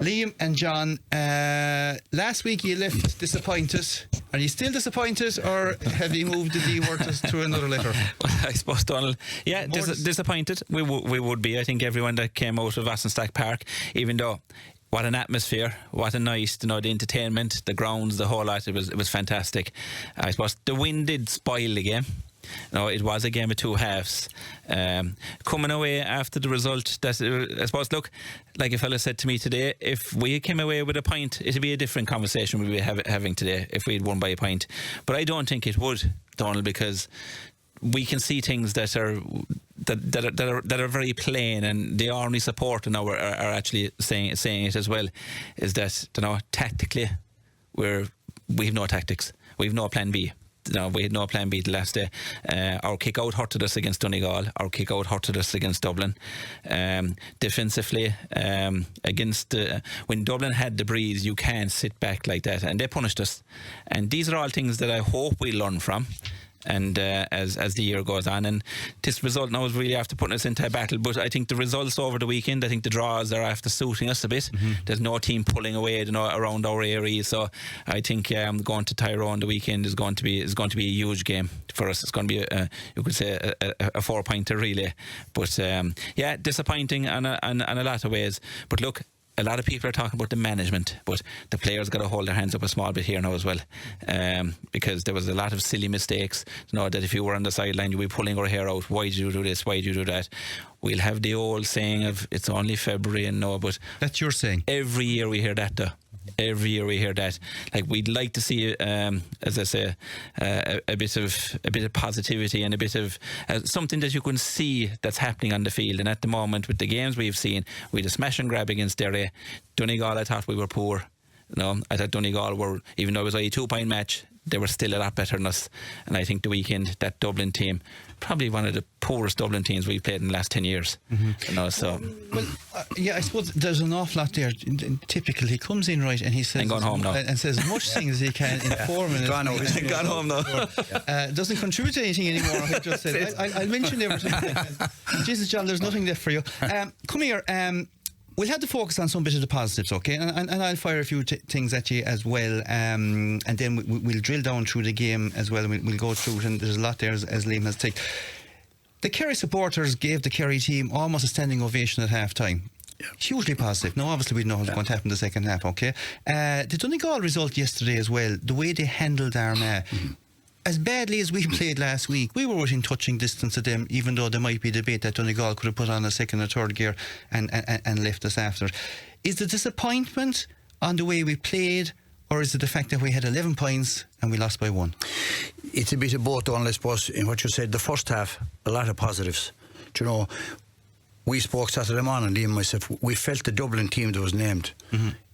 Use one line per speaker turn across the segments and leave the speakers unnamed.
Liam and John, last week you left disappointed. Are you still disappointed, or have you moved the D word to another letter?
I suppose, Donal, disappointed. We would be. I think everyone that came out of Stack Park, even though what an atmosphere, what a night, the entertainment, the grounds, the whole lot, it was fantastic. I suppose the wind did spoil the game. It was a game of two halves. Coming away after the result, I suppose, look, like a fella said to me today, if we came away with a point, it'd be a different conversation we'd be having today if we'd won by a point. But I don't think it would, Donal, because we can see things that are very plain, and the only support now are actually saying it as well, is that, tactically we've no tactics, we've no plan B. We had no plan B the last day. Our kick out hurted us against Donegal. Our kick out hurted us against Dublin. Defensively, against when Dublin had the breeze, you can't sit back like that, and they punished us. And these are all things that I hope we learn from. And as the year goes on, and this result now is really after putting us into a battle. But I think the results over the weekend, I think the draws are after suiting us a bit. There's no team pulling away, around our area. So I think going to Tyrone the weekend is going to be a huge game for us. It's going to be you could say a 4-pointer really. But disappointing in a lot of ways. But look, a lot of people are talking about the management, but the players got to hold their hands up a small bit here now as well, because there was a lot of silly mistakes. That if you were on the sideline, you'd be pulling your hair out. Why did you do this? Why did you do that? We'll have the old saying of it's only February and but
that's your saying.
Every year we hear that though. Every year we hear that. Like, we'd like to see, as I say, a bit of positivity and a bit of something that you can see that's happening on the field. And at the moment, with the games we've seen, we had a smash and grab against Kerry. Donegal, I thought we were poor. I thought Donegal were, even though it was a 2-point match, they were still a lot better than us. And I think the weekend, that Dublin team, probably one of the poorest Dublin teams we've played in the last 10 years. So
I suppose there's an awful lot there. Typically, he comes in right and he says,
I'm going home now,
and says as much things as he can in 4 minutes.
Gone home now.
Doesn't contribute to anything anymore. I just said I'll mention everything. Jesus, John, there's nothing left for you. Come here. We'll have to focus on some bit of the positives, okay? And I'll fire a few things at you as well, and then we'll drill down through the game as well, and we'll go through it, and there's a lot there as Liam has ticked. The Kerry supporters gave the Kerry team almost a standing ovation at half-time. Yeah. Hugely positive. Now, obviously, we know what's going to happen in the second half, okay? The Donegal result yesterday as well, the way they handled Armagh, as badly as we played last week, we were within touching distance of them, even though there might be debate that Donegal could have put on a second or third gear and left us after. Is the disappointment on the way we played, or is it the fact that we had 11 points and we lost by 1?
It's a bit of both, Donal, I suppose, in what you said. The first half, a lot of positives. We spoke Saturday morning, Liam and myself, we felt the Dublin team that was named.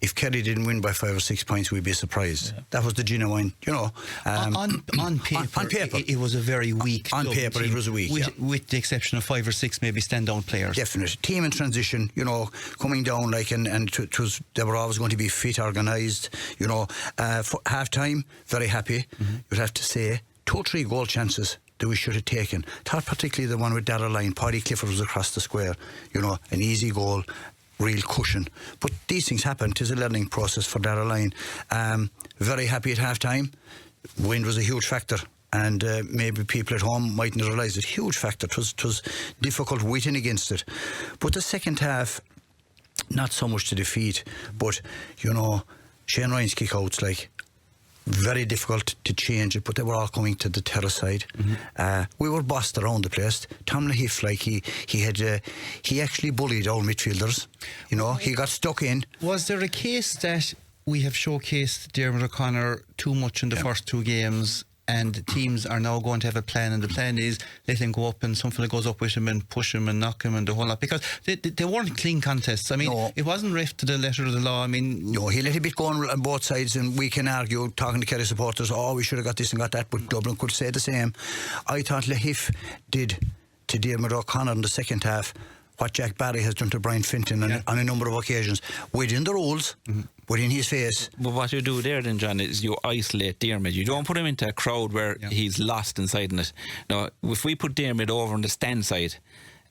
If Kerry didn't win by 5 or 6 points, we'd be surprised. Yeah. That was the genuine,
on paper, it was a very weak
on
Dublin
paper
team,
it was a weak,
with the exception of 5 or 6 maybe standout players.
Definitely. Team in transition, coming down, and they were always going to be fit, organised, for half time, very happy, you'd have to say. 2 or 3 goal chances that we should have taken. Thought particularly the one with Darragh Lyne. Paddy Clifford was across the square. An easy goal, real cushion. But these things happen. It is a learning process for Darragh Lyne. Very happy at half-time. Wind was a huge factor. And maybe people at home mightn't have realised it. Huge factor. It was difficult waiting against it. But the second half, not so much to defeat, but, Shane Ryan's kick-outs, very difficult to change it, but they were all coming to the Terrace side. We were bossed around the place. Tom Lahiff, he actually bullied our midfielders. He got stuck in.
Was there a case that we have showcased Dermot O'Connor too much in the first 2 games, and teams are now going to have a plan, and the plan is let him go up and something that goes up with him and push him and knock him and the whole lot, because they weren't clean contests. It wasn't ref to the letter of the law.
No, he let a bit go on both sides, and we can argue, talking to Kerry supporters, we should have got this and got that, but Dublin could say the same. I thought Lahiff did to Dermot O'Connor in the second half what Jack Barry has done to Brian Finton on a number of occasions, within the rules, within his face.
But what you do there then, John, is you isolate Dermot. You don't put him into a crowd where he's lost inside in it. Now, if we put Dermot over on the stand side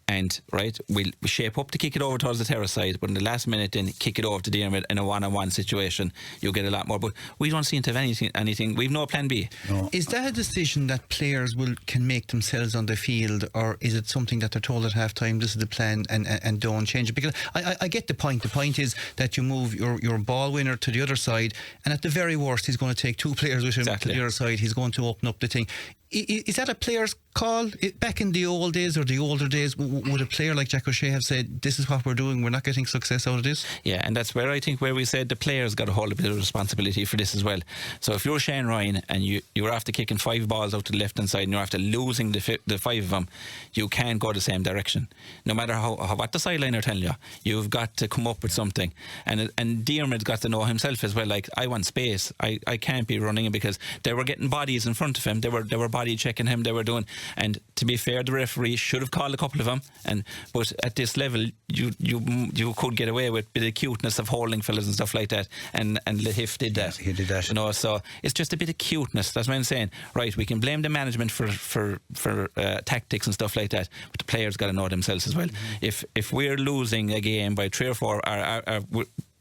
and we'll shape up to kick it over towards the Terrace side, but in the last minute then kick it over to Diarmid in a one-on-one situation. You'll get a lot more, but we don't seem to have anything. We've no plan B.
No.
Is that a decision that players can make themselves on the field, or is it something that they're told at half time, this is the plan, and don't change it? Because I get the point. The point is that you move your ball winner to the other side, and at the very worst he's going to take two players with him to the other side. He's going to open up the thing. Is that a player's call? Back in the old days or the older days, would a player like Jack O'Shea have said, this is what we're doing, we're not getting success out of this?
Yeah, and that's where I think where we said the players got to hold a bit of responsibility for this as well. So if you're Shane Ryan and you're after kicking 5 balls out to the left hand side and you're after losing the 5 of them, you can't go the same direction. No matter what the sideline are telling you, you've got to come up with something. And Diarmid's got to know himself as well, like, I want space. I can't be running, because they were getting bodies in front of him. They were body checking him, they were doing, and to be fair, the referee should have called a couple of them, but at this level you could get away with a bit of cuteness of holding fellas and stuff like that, and Lahif did that.
He did that,
so it's just a bit of cuteness. That's what I'm saying. Right, we can blame the management for tactics and stuff like that, but the players got to know themselves as well. If we're losing a game by 3 or 4,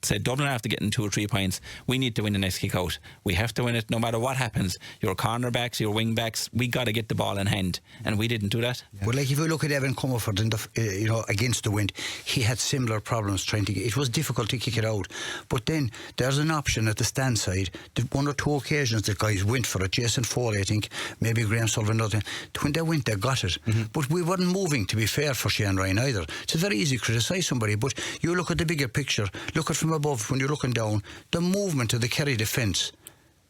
say Dublin after getting 2 or 3 points, we need to win the next kick out. We have to win it no matter what happens. Your cornerbacks, your wing backs, we got to get the ball in hand, and we didn't do that.
Well, like if you look at Evan Comerford in the, against the wind, he had similar problems trying to get. It was difficult to kick it out, but then there's an option at the stand side. 1 or 2 occasions the guys went for it. Jason Foley, I think, maybe Graham Sullivan. When they went, they got it. But we weren't moving, to be fair, for Shane Ryan either. It's very easy to criticise somebody, but you look at the bigger picture. Look at from above, when you're looking down, the movement of the Kerry defence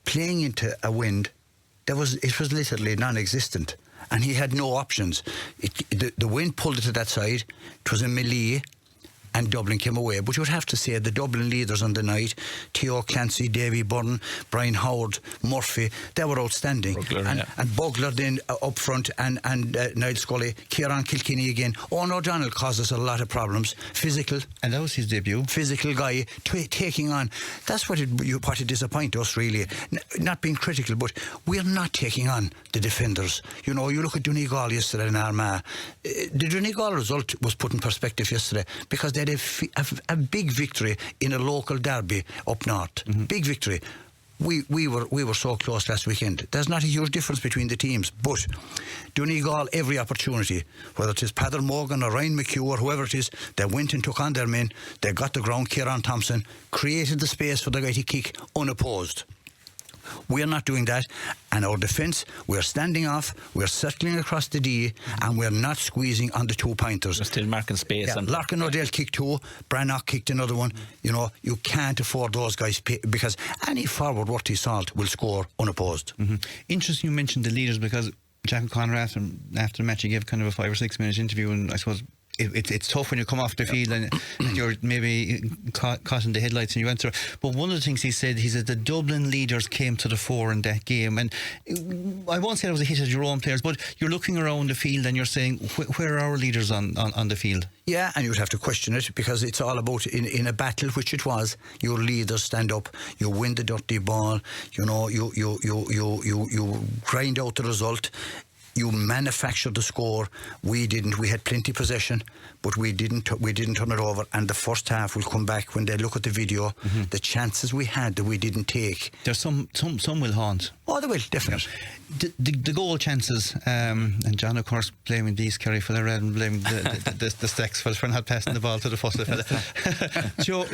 playing into a wind, it was literally non-existent, and he had no options. The wind pulled it to that side. It was a melee, and Dublin came away. But you would have to say the Dublin leaders on the night, Theo Clancy, Davy Byrne, Brian Howard, Murphy, they were outstanding. And Bugler then up front, and Niall Scully, Kieran Kilkenny again. Owen O'Donnell caused us a lot of problems. Physical.
And that was his debut.
Physical guy, taking on. That's what it disappointed us, really. Not being critical, but we're not taking on the defenders. You know, you look at Donegal yesterday in Armagh. The Donegal result was put in perspective yesterday, because they had a big victory in a local derby up north. Big victory. We were so close last weekend. There's not a huge difference between the teams, but Donegal, every opportunity, whether it is Padder Morgan or Ryan McHugh or whoever it is, they went and took on their men. They got the ground. Kieran Thompson created the space for the guy to kick unopposed. We're not doing that, and our defence, we're standing off, we're circling across the D, and we're not squeezing on the 2-pointers.
We're still marking space.
Yeah, Larkin O'Dell kicked 2, Brannock kicked another one. You know, you can't afford those guys, because any forward worth his salt will score unopposed.
Interesting you mentioned the leaders, because Jack O'Connor after the match, he gave kind of a 5 or 6 minute interview, and I suppose it's tough when you come off the field and you're maybe caught in the headlights and you answer. But one of the things he said the Dublin leaders came to the fore in that game, and I won't say it was a hit at your own players, but you're looking around the field and you're saying, where are our leaders on the field?
Yeah, and you'd have to question it, because it's all about in a battle, which it was, your leaders stand up, you win the dirty ball, you know, you grind out the result. You manufactured the score. We didn't. We had plenty possession, but we didn't turn it over. And the first half will come back when they look at the video. The chances we had that we didn't take.
There's some will haunt.
Oh, they will, definitely.
The goal chances, and John, of course, blaming these Kerry for and blaming the Stacks for not passing the ball to the first fella.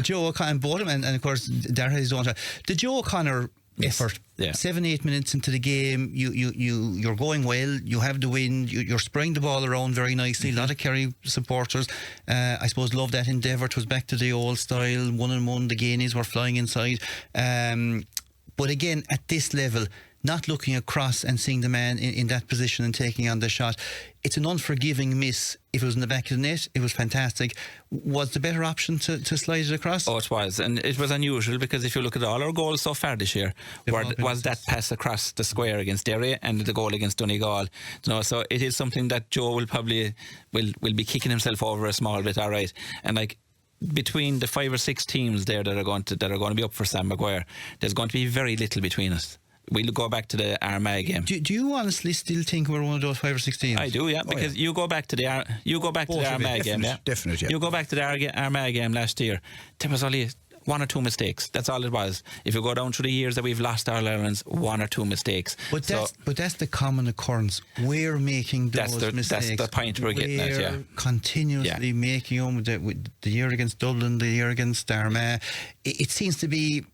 Joe O'Connor, both him, and of course, Darragh don't. The Joe O'Connor effort. 7-8 minutes into the game, you're going well. You have the win. You're spraying the ball around very nicely. A lot of Kerry supporters, I suppose, love that endeavour. It was back to the old style, 1-on-1. The Gainies were flying inside. But again, at this level, not looking across and seeing the man in that position and taking on the shot, it's an unforgiving miss. If it was in the back of the net, it was fantastic. Was the better option to slide it across?
Oh, it was, and it was unusual, because if you look at all our goals so far this year, was that pass across the square against Derry and the goal against Donegal. You know, so it is something that Joe will probably will be kicking himself over a small bit. All right, and like, between the 5 or 6 teams there that are going to be up for Sam Maguire, there's going to be very little between us. we'll go back to the Armagh game.
Do you honestly still think we're one of those 5 or 6 teams?
I do, yeah, because you go back to the Armagh game, yeah.
Definitely, yeah.
You go back to the Armagh game last year. There was only 1 or 2 mistakes. That's all it was. If you go down through the years that we've lost All Irelands, 1 or 2 mistakes.
But that's the common occurrence. We're making those mistakes.
That's the point we're getting at, yeah.
Continuously making them with the year against Dublin, the year against Armagh. It seems to be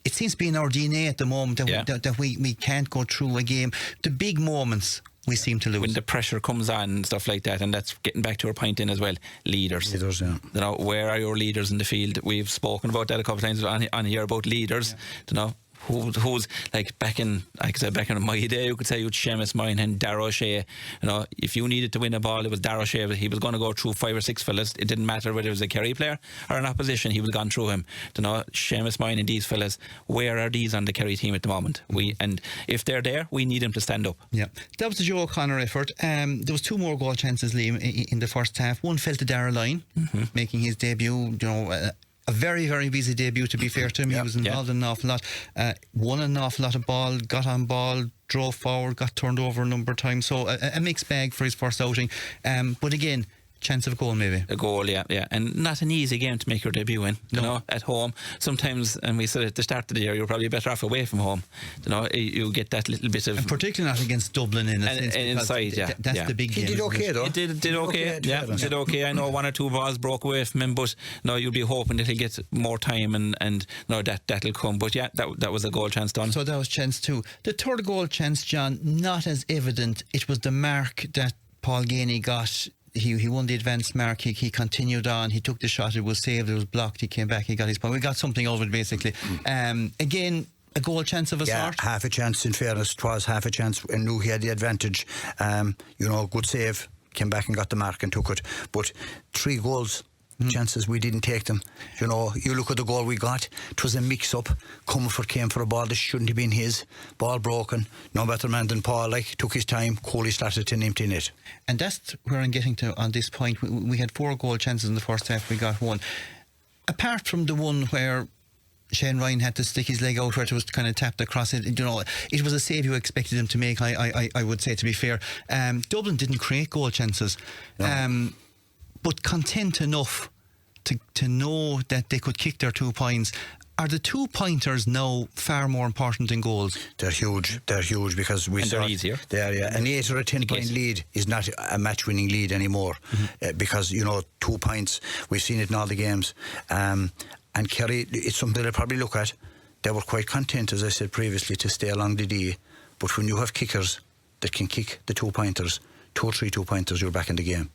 in our DNA at the moment that we can't go through a game. The big moments we seem to lose.
When the pressure comes on and stuff like that, and that's getting back to our point in as well. Leaders,
yeah.
You know, where are your leaders in the field? We've spoken about that a couple of times on here about leaders. You know, who's like back in my day, you could say you'd Seamus Moynihan, Darragh O'Shea. You know, if you needed to win a ball, it was Darragh O'Shea. He was going to go through 5 or 6 fellas. It didn't matter whether it was a Kerry player or an opposition. He was gone through him. You know, Seamus Moynihan, these fellas. Where are these on the Kerry team at the moment? And if they're there, we need them to stand up.
Yeah, that was the Joe O'Connor effort. There was 2 more goal chances, Liam, in the first half. One fell to Darragh Lyne, making his debut. You know. A very, very busy debut, to be fair to him. He was involved in an awful lot. Won an awful lot of ball, got on ball, drove forward, got turned over a number of times. So a mixed bag for his first outing. But again, chance of a goal maybe.
A goal, yeah. And not an easy game to make your debut in, you know, at home. Sometimes, and we said at the start of the year, you're probably better off away from home. You know, you get that little bit of...
And particularly not against Dublin in a sense.
And inside,
That's the big game.
He did okay, though.
He did okay, did okay. I know 1 or 2 balls broke away from him, but no, you'll be hoping that he'll get more time and no, that'll come. But yeah, that was a goal chance done.
So that was chance 2. The third goal chance, John, not as evident. It was the mark that Paul Ganey got. He won the advanced mark. He continued on. He took the shot. It was saved. It was blocked. He came back. He got his point. We got something over it basically. Again, a goal chance of a sort.
Half a chance. In fairness, it was half a chance. And knew he had the advantage. You know, good save. Came back and got the mark and took it. But 3 goals. Chances, we didn't take them. You know, you look at the goal we got. It was a mix-up. Comerford came for a ball that shouldn't have been his. Ball broken. No better man than Paul. Took his time. Coley started to empty net. And
that's where I'm getting to on this point. We had 4 goal chances in the first half. We got 1. Apart from the one where Shane Ryan had to stick his leg out where it was kind of tapped across it. You know, it was a save you expected him to make. I would say, to be fair. Dublin didn't create goal chances. No. But content enough to know that they could kick their 2 points. Are the 2 pointers now far more important than goals?
They're huge. They're huge because
they're easier.
An 8 or a 10 point lead is not a match winning lead anymore because, you know, 2 points. We've seen it in all the games. And Kerry, it's something they'll probably look at. They were quite content, as I said previously, to stay along the D. But when you have kickers that can kick the 2 pointers, 2 or 3 2 pointers, you're back in the game.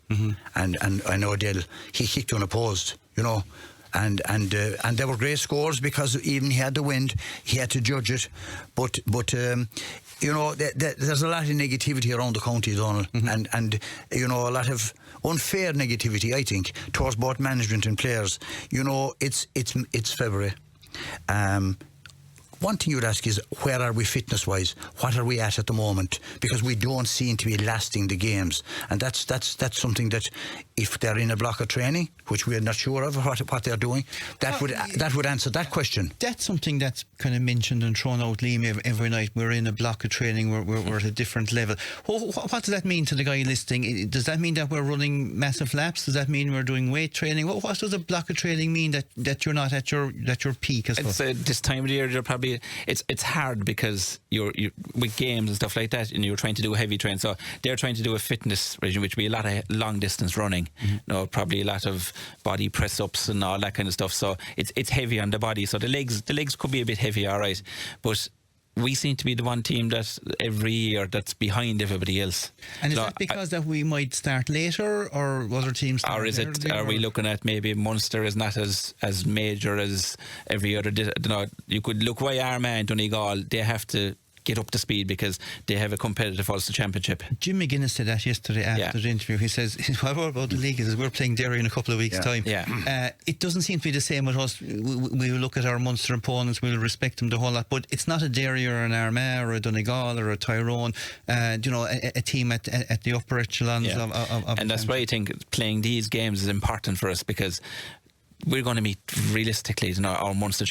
And I know Adele, he kicked unopposed, you know. And they were great scores because even he had the wind, he had to judge it. But you know, there's a lot of negativity around the county, Donal, and you know, a lot of unfair negativity, I think, towards both management and players. You know, it's February. One thing you'd ask is, where are we fitness-wise? What are we at the moment? Because we don't seem to be lasting the games, and that's something that, if they're in a block of training, which we're not sure of what they're doing, that would answer that question.
That's something that's kind of mentioned and thrown out, Liam, every night. We're in a block of training. We're at a different level. What does that mean to the guy listening? Does that mean that we're running massive laps? Does that mean we're doing weight training? What does a block of training mean that you're not at your peak? I'd
say this time of the year, you're probably it's hard because you're with games and stuff like that, and you're trying to do a heavy train. So they're trying to do a fitness regime, which would be a lot of long distance running. You know, probably a lot of body press ups and all that kind of stuff. So it's heavy on the body. So the legs could be a bit heavy, all right, but we seem to be the one team that every year that's behind everybody else.
And is that because that we might start later, or other teams start
or is it earlier, are we looking at maybe Munster is not as major as every other? You know, you could look why Armagh and Donegal, they have to get up to speed because they have a competitive Ulster Championship.
Jim McGuinness said that yesterday after the interview. He says, what about the league? He says, we're playing Derry in a couple of weeks' time. It doesn't seem to be the same with us. We look at our Munster opponents, we'll respect them the whole lot, but it's not a Derry or an Armagh or a Donegal or a Tyrone, you know, a team at the upper echelons of
and that's why I think playing these games is important for us, because we're going to meet realistically, you know, our Munster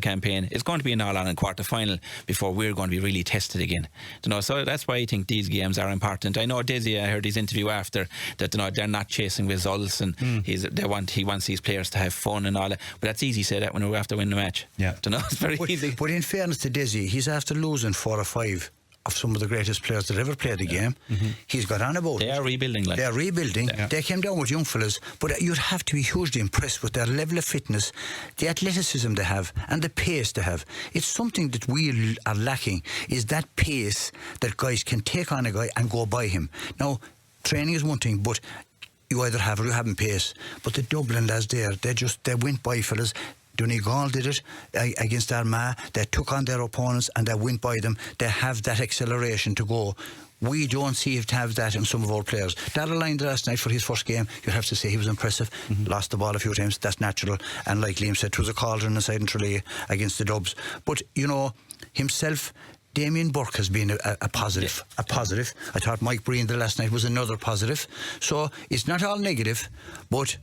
campaign is going to be an All-Ireland quarter-final before we're going to be really tested again. You know, so that's why I think these games are important. I know Desi, I heard his interview after that, you know, they're not chasing results, and he wants these players to have fun and all that. But that's easy to say that when we're after winning the match.
Yeah,
you know, it's very easy.
But in fairness to Desi, he's after losing 4 or 5 of some of the greatest players that ever played the game. He's got on about
They are rebuilding.
They are rebuilding. They came down with young fellas, but you'd have to be hugely impressed with their level of fitness, the athleticism they have, and the pace they have. It's something that we are lacking, is that pace that guys can take on a guy and go by him. Now, training is one thing, but you either have or you haven't pace. But the Dublin lads there, they went by fellas. Donegal did it against Armagh. They took on their opponents and they went by them. They have that acceleration to go. We don't seem to have that in some of our players. Darrell Lyne last night for his first game, you'd have to say he was impressive. Lost the ball a few times, that's natural. And like Liam said, it was a cauldron aside in Tralee against the Dubs. But, you know, himself, Damien Burke has been a positive. A positive. I thought Mike Breen the last night was another positive. So it's not all negative, but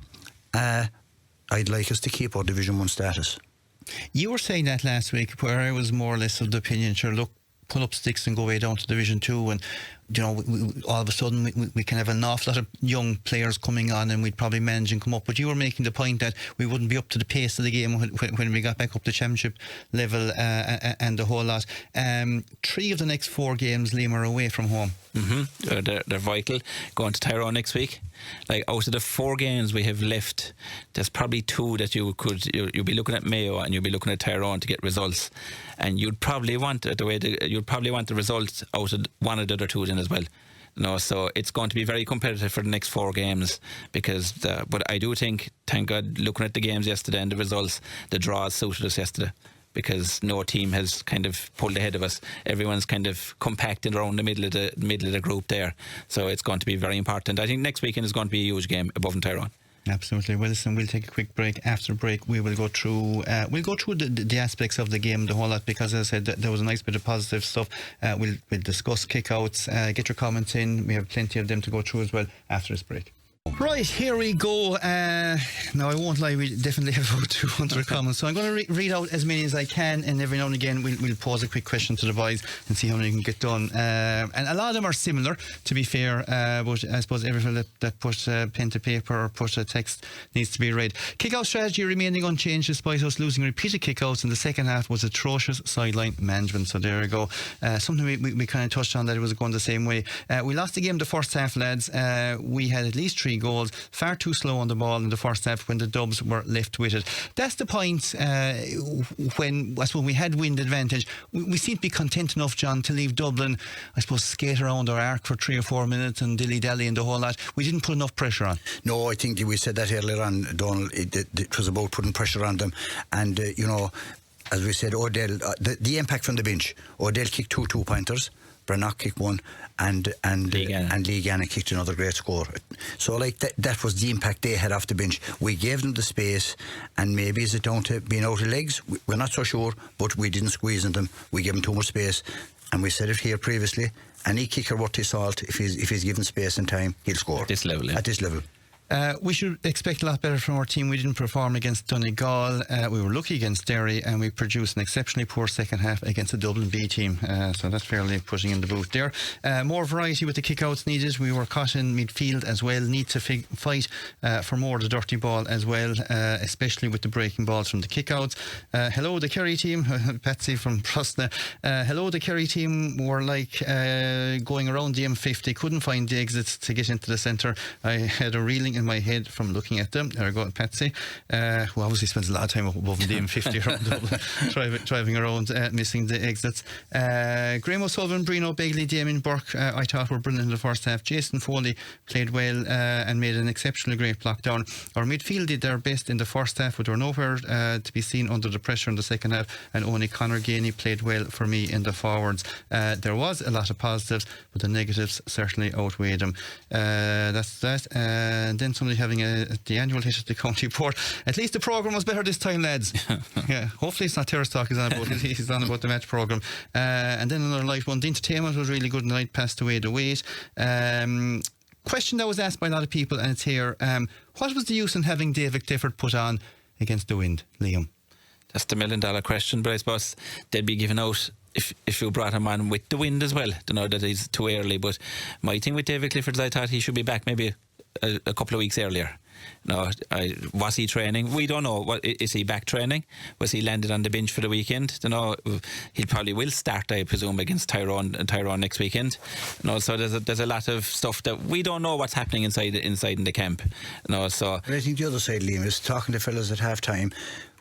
I'd like us to keep our Division 1 status.
You were saying that last week, where I was more or less of the opinion, sure, look, pull up sticks and go way down to Division 2, and you know, all of a sudden we can have an awful lot of young players coming on and we'd probably manage and come up. But you were making the point that we wouldn't be up to the pace of the game when we got back up to championship level and the whole lot. 3 of the next 4 games, Liam, are away from home.
They're vital. Going to Tyrone next week. Like, out of the 4 games we have left, there's probably 2 that you'll be looking at Mayo and you'll be looking at Tyrone to get results, and you'd probably want the results out of one of the other 2 then as well. No, so it's going to be very competitive for the next 4 games because. But I do think, thank God, looking at the games yesterday and the results, the draws suited us yesterday, because no team has kind of pulled ahead of us. Everyone's kind of compacted around the middle of the group there. So it's going to be very important. I think next weekend is going to be a huge game above in Tyrone.
Absolutely. Well, listen, we'll take a quick break. After break, we will go through the aspects of the game, the whole lot, because as I said, there was a nice bit of positive stuff. We'll discuss kickouts, get your comments in. We have plenty of them to go through as well after this break. Right, here we go. Now, I won't lie, we definitely have about 200 comments, so I'm going to read out as many as I can, and every now and again we'll pose a quick question to the boys and see how many can get done. And a lot of them are similar, to be fair, but I suppose everyone that put pen to paper or put a text needs to be read. Kick-out strategy remaining unchanged despite us losing repeated kick-outs in the second half was atrocious sideline management. So there we go. Something we kind of touched on, that it was going the same way. We lost the game the first half, lads. We had at least 3 goals, far too slow on the ball in the first half when the Dubs were left with it. That's the point. When I suppose we had wind advantage, we seem to be content enough, John, to leave Dublin, I suppose, skate around our arc for 3 or 4 minutes and dilly-dally and the whole lot. We didn't put enough pressure on. No,
I think we said that earlier on, Donal. It was about putting pressure on them, and you know, as we said, Odell, the impact from the bench. Odell kicked 2 2-pointers. Brannock kicked 1, and Lee Gannon kicked another great score. So like that was the impact they had off the bench. We gave them the space, and maybe is it down to being out of legs? We're not so sure, but we didn't squeeze in them. We gave them too much space, and we said it here previously. Any kicker worth his salt, if he's given space and time, he'll score.
At this level, yeah.
At this level.
We should expect a lot better from our team. We didn't perform against Donegal. We were lucky against Kerry, and we produced an exceptionally poor second half against the Dublin B team. So that's fairly pushing in the boot there. More variety with the kickouts needed. We were caught in midfield as well. Need to fight for more of the dirty ball as well, especially with the breaking balls from the kickouts. Hello, the Kerry team. Patsy from Brosnan. Hello, the Kerry team were like going around the M50. Couldn't find the exits to get into the centre. I had a reeling in my head from looking at them. There we go, Patsy, who obviously spends a lot of time up above the M50 around Dublin, driving around, missing the exits. Graham O'Sullivan, Brino, Begley, Damien Burke, I thought were brilliant in the first half. Jason Foley played well and made an exceptionally great block down. Our midfield did their best in the first half, but were nowhere to be seen under the pressure in the second half, and only Conor Gainey played well for me in the forwards. There was a lot of positives, but the negatives certainly outweighed them. That's that. And then somebody having the annual hit at the county board. At least the programme was better this time, lads. Yeah, hopefully it's not Terrace talk he's on about. He's on about the match programme. And then another light one. The entertainment was really good, and I passed away the weight. question that was asked by a lot of people, and it's here. What was the use in having David Clifford put on against the wind, Liam?
That's the $1 million question, but I suppose they'd be giving out if you brought him on with the wind as well. Don't know that he's too early, but my thing with David Clifford is I thought he should be back maybe a couple of weeks earlier. No, was he training? We don't know. Is he back training? Was he landed on the bench for the weekend? Don't know. He probably will start, I presume, against Tyrone next weekend. No, so there's a lot of stuff that we don't know what's happening inside in the camp. No, so.
But I think the other side, Liam, is talking to fellas at half time.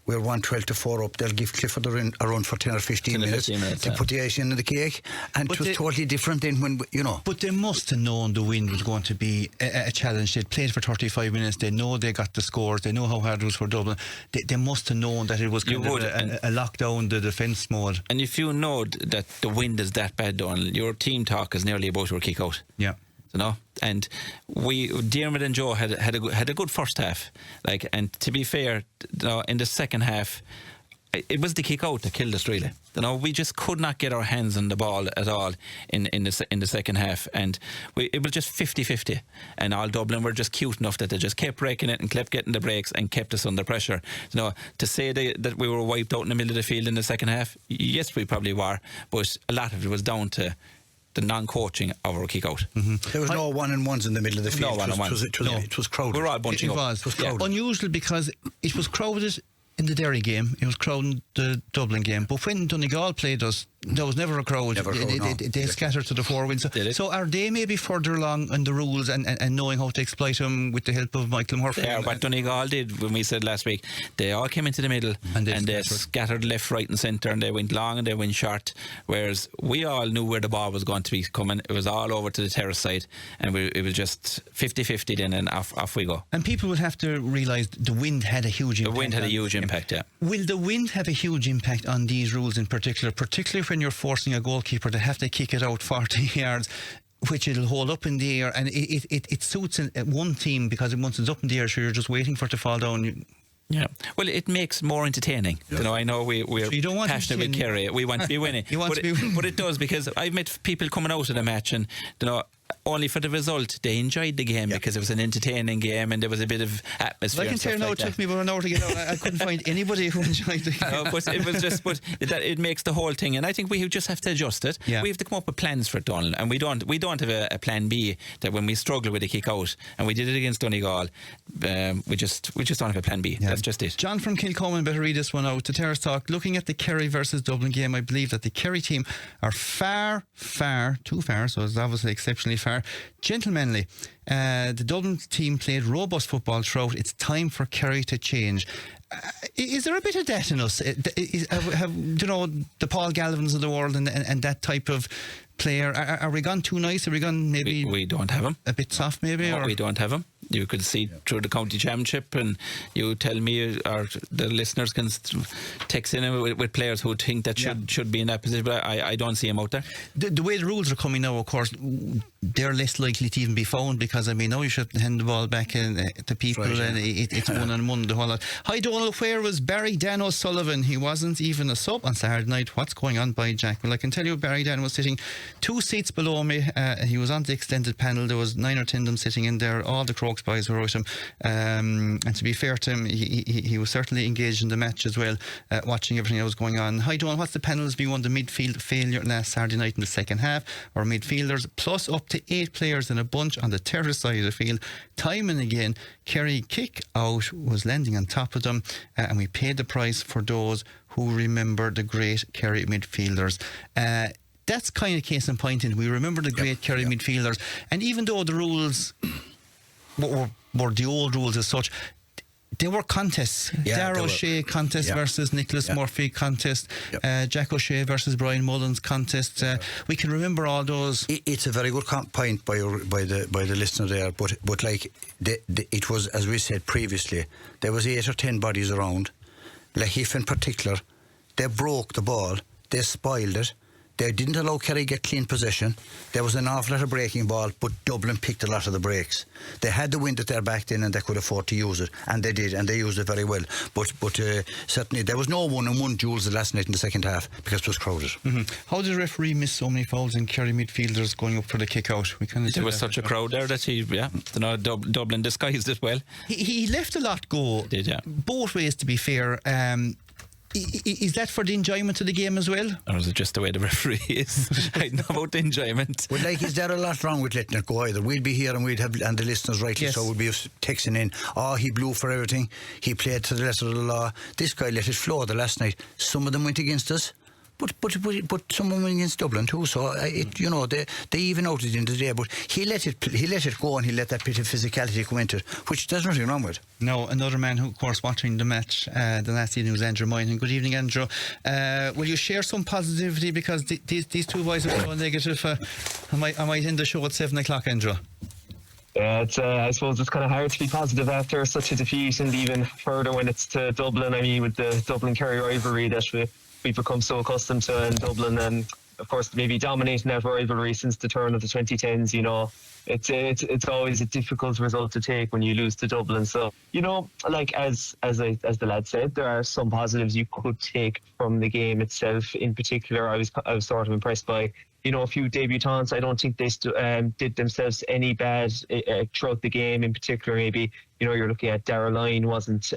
We're 1-12-4 up. They'll give Clifford a run for 10 or 15 minutes to put the icing in the cake. And it was totally different than when, you know.
But they must have known the wind was going to be a challenge. They'd played for 35 minutes. They know they got the scores. They know how hard it was for Dublin. They must have known that it was kind of a lockdown, the defence mode.
And if you know that the wind is that bad, Donal, your team talk is nearly about to kick out.
Yeah.
You know, and Dermot and Joe had a good first half. Like, and to be fair, you know, in the second half, it was the kick out that killed us really. You know, we just could not get our hands on the ball at all in the second half, and it was just 50-50. And all Dublin were just cute enough that they just kept breaking it and kept getting the breaks and kept us under pressure. You know, to say that we were wiped out in the middle of the field in the second half, yes, we probably were, but a lot of it was down to the non-coaching of our kick-out.
Mm-hmm. There was no one-on-ones in the middle of the field. It was crowded.
We were all bunching up.
It was crowded. Unusual because it was crowded in the Derry game. It was crowded in the Dublin game. But when Donegal played us, there was never a crowd. They scattered to the four winds. So are they maybe further along in the rules and knowing how to exploit them with the help of Michael Murphy?
Yeah, what Donegal did when we said last week, they all came into the middle and they scattered left, right and centre, and they went long and they went short, whereas we all knew where the ball was going to be coming. It was all over to the Terrace side, and it was just 50-50 then, and off we go.
And people would have to realise the wind had a huge impact.
The wind had a huge impact, yeah.
Will the wind have a huge impact on these rules in particular, particularly when you're forcing a goalkeeper to have to kick it out 40 yards, which it'll hold up in the air, and it suits one team because once it's up in the air, so you're just waiting for it to fall down.
Yeah, well, it makes more entertaining. Yeah. You know, I know we're passionate with Kerry. We want to be winning, but it does, because I've met people coming out of the match and, you know, only for the result they enjoyed the game because it was an entertaining game and there was a bit of atmosphere.
I can tell now it took me about an hour to get out. I couldn't find anybody who enjoyed the game.
But it was just, it makes the whole thing, and I think we just have to adjust it. Yeah. We have to come up with plans for it, Donal, and we don't have a plan B, that when we struggle with a kick out, and we did it against Donegal, we just don't have a plan B. Yeah. That's just it.
John from Kilcoman better read this one out. To Terrace Talk, looking at the Kerry versus Dublin game, I believe that the Kerry team are far too far, so it's obviously exceptionally far, gentlemanly. The Dublin team played robust football throughout. It's time for Kerry to change. Is there a bit of that in us? Have you know, the Paul Galvins of the world and that type of player? Are we gone too nice? Are we gone maybe?
We don't have him.
A bit soft, maybe.
No, we don't have him. You could see through the county championship, and you tell me, or the listeners can text in with players who think that should be in that position, but I don't see him out there.
The way the rules are coming now, of course, they're less likely to even be found, because I mean, now you should hand the ball back to people, right, and it's one-on-one, the whole lot. Hi Donal, where was Barry Dan O'Sullivan? He wasn't even a sub on Saturday night. What's going on by Jack? Well, I can tell you, Barry Dan was sitting 2 seats below me. He was on the extended panel. There was 9 or 10 of them sitting in there. All the Crokes boys were with him, and to be fair to him, he was certainly engaged in the match as well, watching everything that was going on. Hi Donal, what's the penalties view on the midfield failure last Saturday night in the second half? Our midfielders plus up to 8 players in a bunch on the Terrace side of the field. Time and again, Kerry kick out was landing on top of them, and we paid the price for those who remember the great Kerry midfielders. That's kind of case in point, and we remember the great Kerry midfielders. And even though the rules were the old rules as such, there were contests. Darragh O'Shea contest versus Nicholas Murphy contest, Jack O'Shea versus Brian Mullins contest. We can remember all those.
It's a very good point by the listener there, but like it was, as we said previously, there was 8 or 10 bodies around. Lahiff in particular, they broke the ball, they spoiled it. They didn't allow Kerry get clean possession. There was an awful lot of breaking ball, but Dublin picked a lot of the breaks. They had the wind at their back then, and they could afford to use it, and they did, and they used it very well. But certainly there was no 1-on-1 duels the last night in the second half because it was crowded.
How did the referee miss so many fouls in Kerry midfielders going up for the kick out?
There was such a crowd there that Dublin disguised it well.
He left a lot go.
He did, yeah.
Both ways, to be fair. Is that for the enjoyment of the game as well?
Or is it just the way the referee is? I know about the enjoyment.
Well, is there a lot wrong with letting it go either? We'd be here and and the listeners rightly so would be texting in, he blew for everything, he played to the letter of the law. This guy let it flow the last night. Some of them went against us, but some went against Dublin too. So they even out it in the day. But he let it go, and he let that bit of physicality come into it, which there's nothing wrong with.
No, another man who, of course, watching the match the last evening was Andrew Moynihan. Good evening, Andrew. Will you share some positivity, because these two boys are so negative? I might end the show at 7 o'clock, Andrew.
Yeah, I suppose it's kind of hard to be positive after such a defeat, and even further when it's to Dublin. I mean, with the Dublin-Kerry rivalry that we've become so accustomed to in Dublin, and of course maybe dominating that rivalry since the turn of the 2010s. It's always a difficult result to take when you lose to Dublin. So like as the lad said, there are some positives you could take from the game itself. In particular, I was sort of impressed by a few debutants. I don't think they did themselves any bad throughout the game. In particular, maybe you're looking at Tyrone wasn't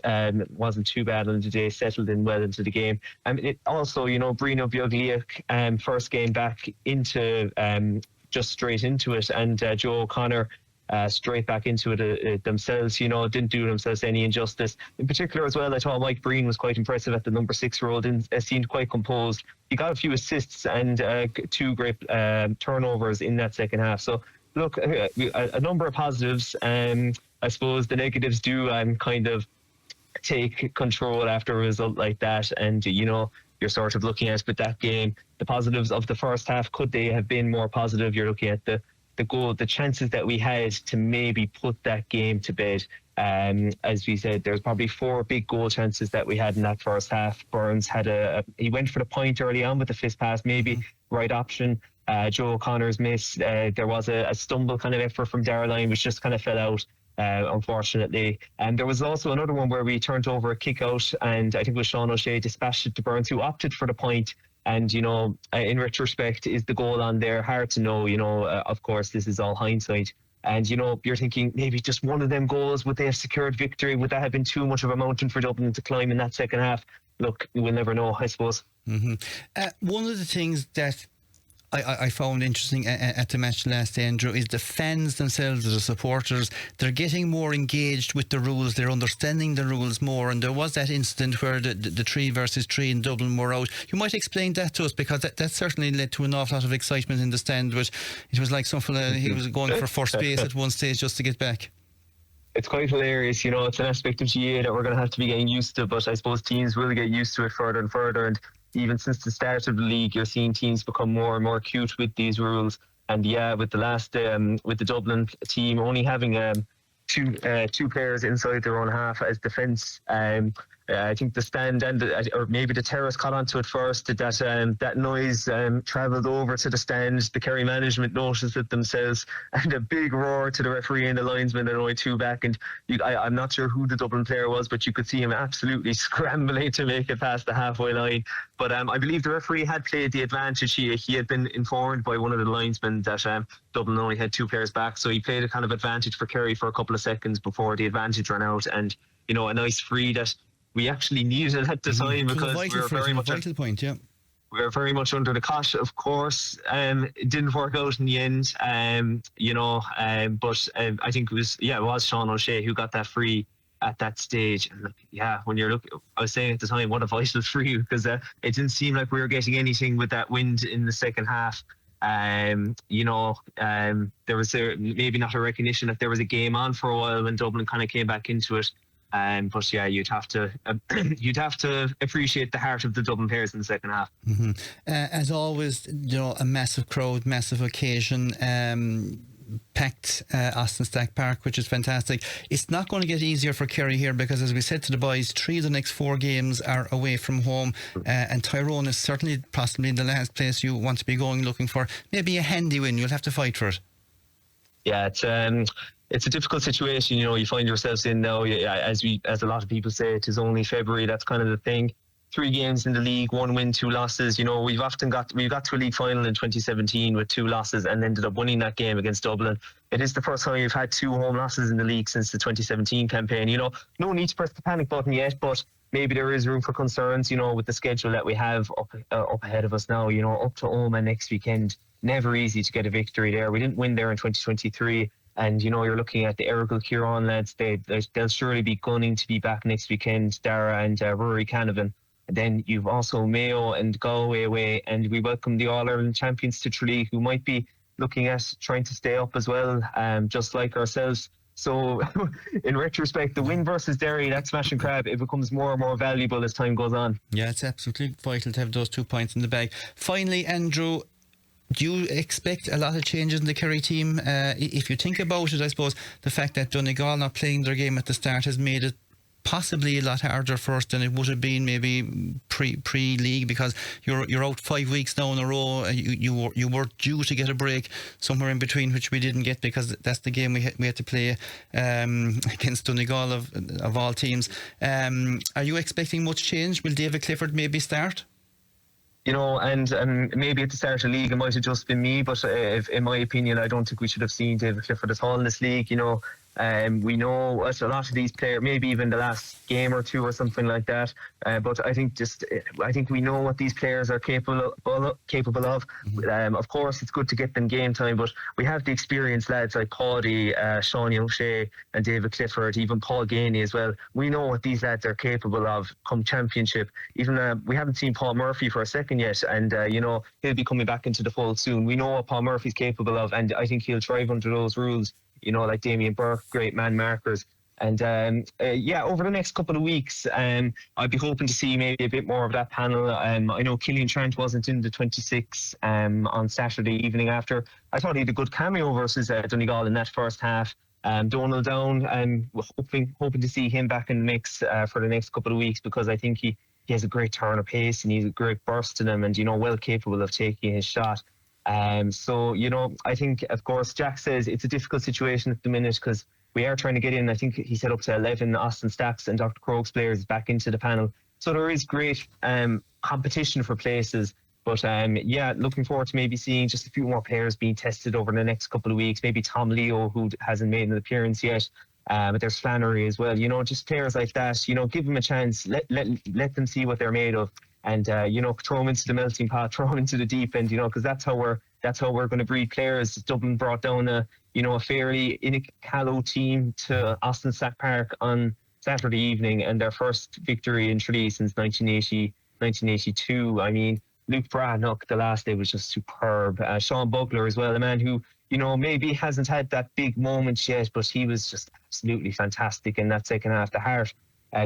too bad on the day, settled in well into the game. It also, Brino Biogliak, first game back into just straight into it, and Joe O'Connor straight back into it themselves. Didn't do themselves any injustice. In particular as well, I thought Mike Breen was quite impressive at the number 6-year-old, and seemed quite composed. He got a few assists and 2 great turnovers in that second half. So look, a number of positives. I suppose the negatives do kind of take control after a result like that, and you're sort of looking at with that game, the positives of the first half, could they have been more positive? You're looking at the goal, the chances that we had to maybe put that game to bed. As we said, there's probably 4 big goal chances that we had in that first half. Burns had he went for the point early on with the fist pass, maybe right option. Joe O'Connor's miss. There was a stumble kind of effort from Darragh, which just kind of fell out, unfortunately. And there was also another one where we turned over a kick out, and I think it was Sean O'Shea dispatched it to Burns, who opted for the point. And, in retrospect, is the goal on there? Hard to know. Of course, this is all hindsight. And, you're thinking maybe just one of them goals, would they have secured victory? Would that have been too much of a mountain for Dublin to climb in that second half? Look, we'll never know, I suppose.
One of the things that I found interesting at the match last day, Andrew, is the fans themselves, the supporters. They're getting more engaged with the rules. They're understanding the rules more. And there was that incident where the 3 versus 3 in Dublin were out. You might explain that to us, because that certainly led to an awful lot of excitement in the stand. But it was like some fella, he was going for first base at one stage just to get back.
It's quite hilarious. It's an aspect of GA that we're going to have to be getting used to. But I suppose teams will get used to it further and further. And even since the start of the league, you're seeing teams become more and more acute with these rules. And with the last, with the Dublin team only having two players inside their own half as defence, I think the stand or maybe the Terrace caught onto it first. That noise travelled over to the stand. The Kerry management noticed it themselves, and a big roar to the referee and the linesman, and only 2 back. And I'm not sure who the Dublin player was, but you could see him absolutely scrambling to make it past the halfway line. But I believe the referee had played the advantage. He had been informed by one of the linesmen that Dublin only had 2 players back, so he played a kind of advantage for Kerry for a couple of seconds before the advantage ran out. And a nice free that we actually needed at the time, because we were very much
vital point, yeah.
We were very much under the cosh, of course. It didn't work out in the end, but I think it was Sean O'Shea who got that free at that stage. And when you're looking, I was saying at the time, what a vital free, because it didn't seem like we were getting anything with that wind in the second half. There was maybe not a recognition that there was a game on for a while when Dublin kind of came back into it. But you'd have to appreciate the heart of the Dublin players in the second half.
As always, a massive crowd, massive occasion. packed Austin Stack Park, which is fantastic. It's not going to get easier for Kerry here because, as we said to the boys, 3 of the next 4 games are away from home, and Tyrone is certainly possibly the last place you want to be going, looking for maybe a handy win. You'll have to fight for it.
Yeah, it's a difficult situation, you find yourselves in now. As a lot of people say, it is only February. That's kind of the thing. 3 games in the league, 1 win, 2 losses. We've got to a league final in 2017 with 2 losses and ended up winning that game against Dublin. It is the first time we've had 2 home losses in the league since the 2017 campaign. No need to press the panic button yet, but maybe there is room for concerns, with the schedule that we have up ahead of us now, up to Oma next weekend. Never easy to get a victory there. We didn't win there in 2023. And, you're looking at the Errigal Kieran lads. They'll surely be gunning to be back next weekend, Dara and Rory Canavan. And then you've also Mayo and Galway away, and we welcome the All-Ireland champions to Tralee, who might be looking at trying to stay up as well, just like ourselves. So in retrospect, the win versus Derry, that smash and grab, it becomes more and more valuable as time goes on.
Yeah, it's absolutely vital to have those 2 points in the bag. Finally, Andrew, do you expect a lot of changes in the Kerry team? If you think about it, I suppose the fact that Donegal not playing their game at the start has made it possibly a lot harder for us than it would have been maybe pre-league, because you're out 5 weeks now in a row. You were due to get a break somewhere in between, which we didn't get because that's the game we had to play against Donegal of all teams. Are you expecting much change? Will David Clifford maybe start?
And maybe at the start of the league it might have just been me, but in my opinion, I don't think we should have seen David Clifford at all in this league. We know a lot of these players, maybe even the last game or 2 or something like that. But I think we know what these players are capable of. Of course, it's good to get them game time, but we have the experienced lads like Paddy, Sean O'Shea, and David Clifford, even Paul Gainey as well. We know what these lads are capable of come championship. Even we haven't seen Paul Murphy for a second yet, and he'll be coming back into the fold soon. We know what Paul Murphy's capable of, and I think he'll thrive under those rules. Like Damien Burke, great man markers. And over the next couple of weeks, I'd be hoping to see maybe a bit more of that panel. I know Killian Trent wasn't in the 26 on Saturday evening after. I thought he had a good cameo versus Donegal in that first half. Donal down, and hoping to see him back in the mix for the next couple of weeks, because I think he has a great turn of pace and he's a great burst in him, and well capable of taking his shot. I think, of course, Jack says it's a difficult situation at the minute because we are trying to get in. I think he said up to 11 Austin Stacks and Dr. Croke's players back into the panel. So there is great competition for places. But looking forward to maybe seeing just a few more players being tested over the next couple of weeks. Maybe Tom Leo, who hasn't made an appearance yet. But there's Flannery as well. Just players like that. Give them a chance. Let them see what they're made of. And throw them into the melting pot, throw them into the deep end, because that's how we're going to breed players. Dublin brought down a fairly callow team to Austin Stack Park on Saturday evening, and their first victory in Tralee since 1982. I mean, Luke Bradnock the last day was just superb. Sean Bugler as well, a man who maybe hasn't had that big moment yet, but he was just absolutely fantastic in that second half. The heart.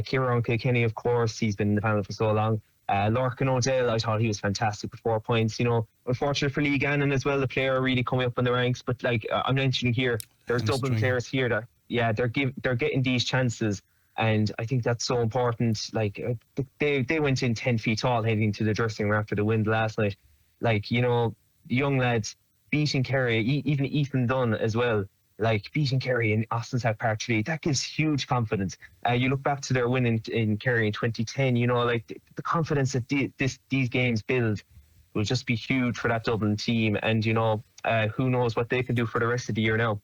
Kieran Kilkenny, of course, he's been in the panel for so long. Lorcan O'Dell, I thought he was fantastic with 4 points. Unfortunate for Lee Gannon as well, the player really coming up in the ranks. But I'm mentioning here, there's Dublin players here that they're getting these chances, and I think that's so important. They went in 10 feet tall heading to the dressing room after the win last night. The young lads beating Kerry, even Ethan Dunn as well. Beating Kerry in Austin Stack Park Tralee, that gives huge confidence. You look back to their win in Kerry in 2010, the confidence that these games build will just be huge for that Dublin team, and who knows what they can do for the rest of the year now.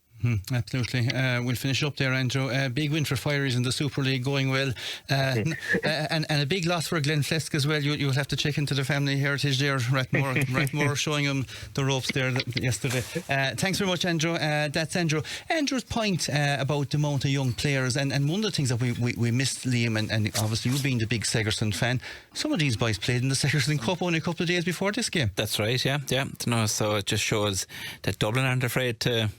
Absolutely. We'll finish up there, Andrew. Big win for Fireys in the Super League, going well, and a big loss for Glenflesk as well. You'll have to check into the family heritage there. Rathmore showing them the ropes there yesterday. Thanks very much, Andrew. That's Andrew. Andrew's point about the amount of young players, and one of the things that we missed, Liam, and obviously you being the big Segerson fan, some of these boys played in the Segerson Cup only a couple of days before this game.
That's right, yeah. So it just shows that Dublin aren't afraid to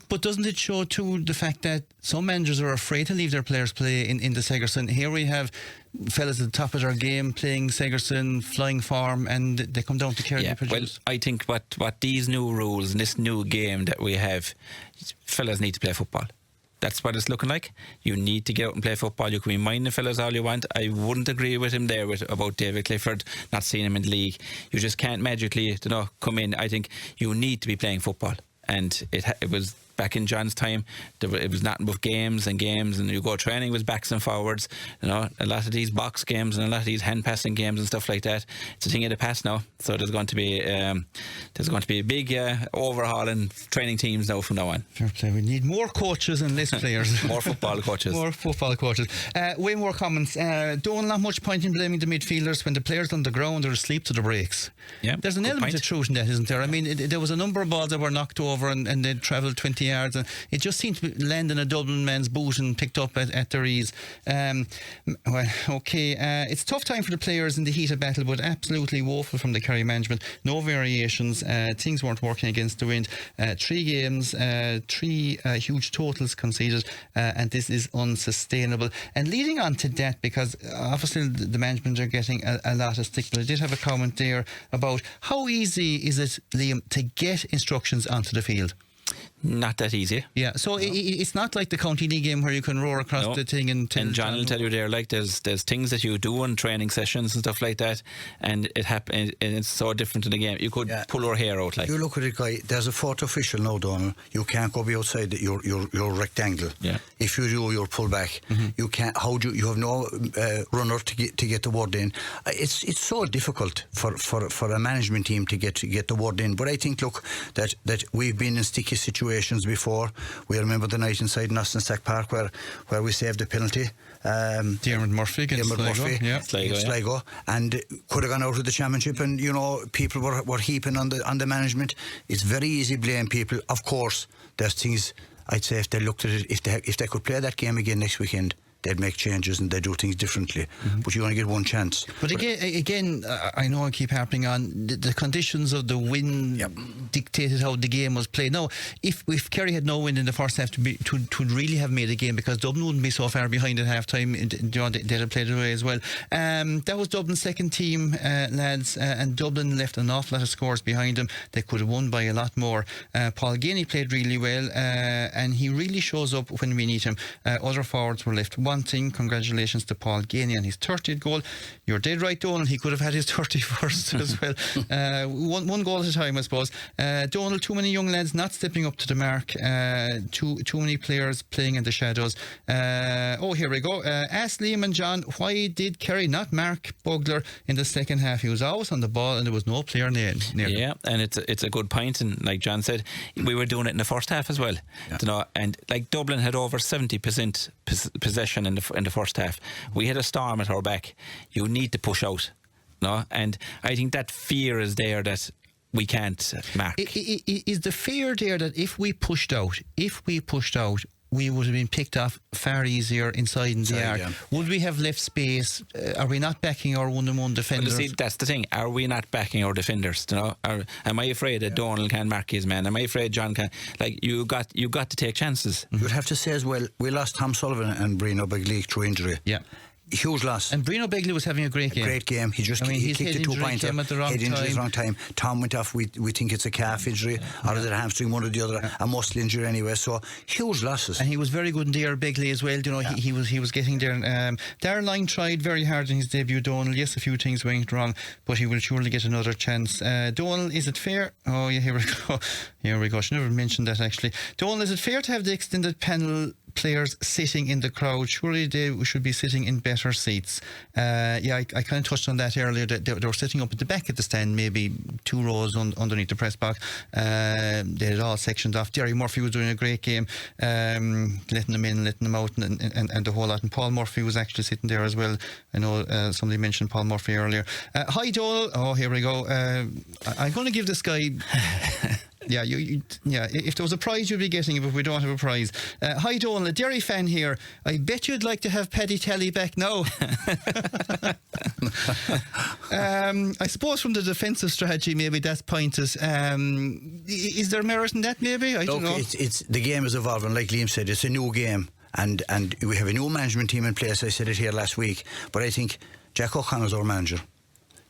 But doesn't it show too the fact that some managers are afraid to leave their players play in the Segerson? Here we have fellas at the top of their game playing Segerson, flying form, and they come down to Kerry to produce.
Well, I think what these new rules and this new game that we have, fellas need to play football. That's what it's looking like. You need to get out and play football. You can be minding fellas all you want. I wouldn't agree with him there about David Clifford, not seeing him in the league. You just can't magically, come in. I think you need to be playing football. And it was back in John's time, it was nothing but games, and you go training with backs and forwards. A lot of these box games and a lot of these hand passing games and stuff like that, it's a thing of the past now. So there's going to be a big overhaul in training teams now from now on.
Fair play. We need more coaches and less players.
More football coaches.
More football coaches. Way more comments. Don't not much point in blaming the midfielders when the players on the ground are asleep to the breaks.
Yeah,
there's an element of truth in that, isn't there? I mean, there was a number of balls that were knocked over and they travelled 20 yards, and it just seemed to land in a Dublin man's boot and picked up at their ease. It's a tough time for the players in the heat of battle, but absolutely woeful from the Kerry management. No variations. Things weren't working against the wind. 3 games, 3 huge totals conceded, and this is unsustainable. And leading on to that, because obviously the management are getting a lot of stick, but I did have a comment there about how easy is it, Liam, to get instructions onto the field?
Not that easy.
Yeah, so it's not like the county league game where you can roar across the thing and
John will tell you there, like there's things that you do in training sessions and stuff like that, and it happens, and it's so different in the game. You could pull our hair out. Like,
you look at it, guy. There's a fourth official now, Donal. You can't go be outside your rectangle. Yeah. If you do, you're pulled back. Mm-hmm. You can't. You have no runner to get the word in. It's so difficult for a management team to get the word in. But I think, look, that we've been in sticky situations before. We remember the night inside Stack Park where we saved a penalty.
Dermot Murphy against
Sligo, and could have gone out of the championship. And people were heaping on the management. It's very easy to blame people. Of course, there's things. I'd say if they looked at it, if they could play that game again next weekend, they'd make changes and they'd do things differently. Mm-hmm. But you only get one chance.
But again, I know I keep harping on the conditions of the wind dictated how the game was played. Now, if Kerry had no wind in the first half to really have made a game, because Dublin wouldn't be so far behind at half time, they'd have played it away as well. That was Dublin's second team, lads, and Dublin left an awful lot of scores behind them. They could have won by a lot more. Paul Ganey played really well, and he really shows up when we need him. Other forwards were left wanting. Congratulations to Paul Ganey on his 30th goal. You're dead right, Donal. He could have had his 31st as well. One goal at a time, I suppose. Donal, too many young lads not stepping up to the mark. Too many players playing in the shadows. Here we go. Ask Liam and John, why did Kerry not mark Bugler in the second half? He was always on the ball and there was no player near
Yeah, and it's a good point. And like John said, we were doing it in the first half as well. Yeah. And like Dublin had over 70% possession in the first half. We had a storm at our back. You need to push out. And I think that fear is there that we can't mark.
Is the fear there that if we pushed out, we would have been picked off far easier inside in the yard? Would we have left space? Are we not backing our 1-on-1 defenders?
Well, see, that's the thing. Are we not backing our defenders? Am I afraid that Donal can mark his man? Am I afraid John can? Like, you got to take chances.
You'd have to say as well, we lost Tom Sullivan and Brino Begley through injury.
Yeah.
Huge loss.
And Brino Begley was having a great game.
He kicked a 2-pointer.
At the wrong
time. Tom went off. We think it's a calf injury or is it a hamstring, one or the other, a muscle injury anyway. So huge losses.
And he was very good in the air, Begley as well. He was getting there. Darren Lyne tried very hard in his debut, Donal. Yes, a few things went wrong, but he will surely get another chance. Donal, is it fair? Oh yeah, here we go. She never mentioned that actually. Donal, is it fair to have the extended panel players sitting in the crowd? Surely they should be sitting in better seats. I kind of touched on that earlier. They were sitting up at the back of the stand, maybe 2 rows underneath the press box. They had all sectioned off. Derry Murphy was doing a great game, letting them in, letting them out, and the whole lot. And Paul Murphy was actually sitting there as well. I know somebody mentioned Paul Murphy earlier. Hi Donal. Oh, here we go. I'm going to give this guy Yeah, if there was a prize, you'd be getting it, but we don't have a prize. Hi, Donal, a Derry fan here. I bet you'd like to have Paddy Tally back now. I suppose from the defensive strategy, maybe that's pointless. Is there merit in that, maybe? I don't know.
It's the game is evolving, like Liam said. It's a new game, and we have a new management team in place. I said it here last week, but I think Jack O'Connor's our manager.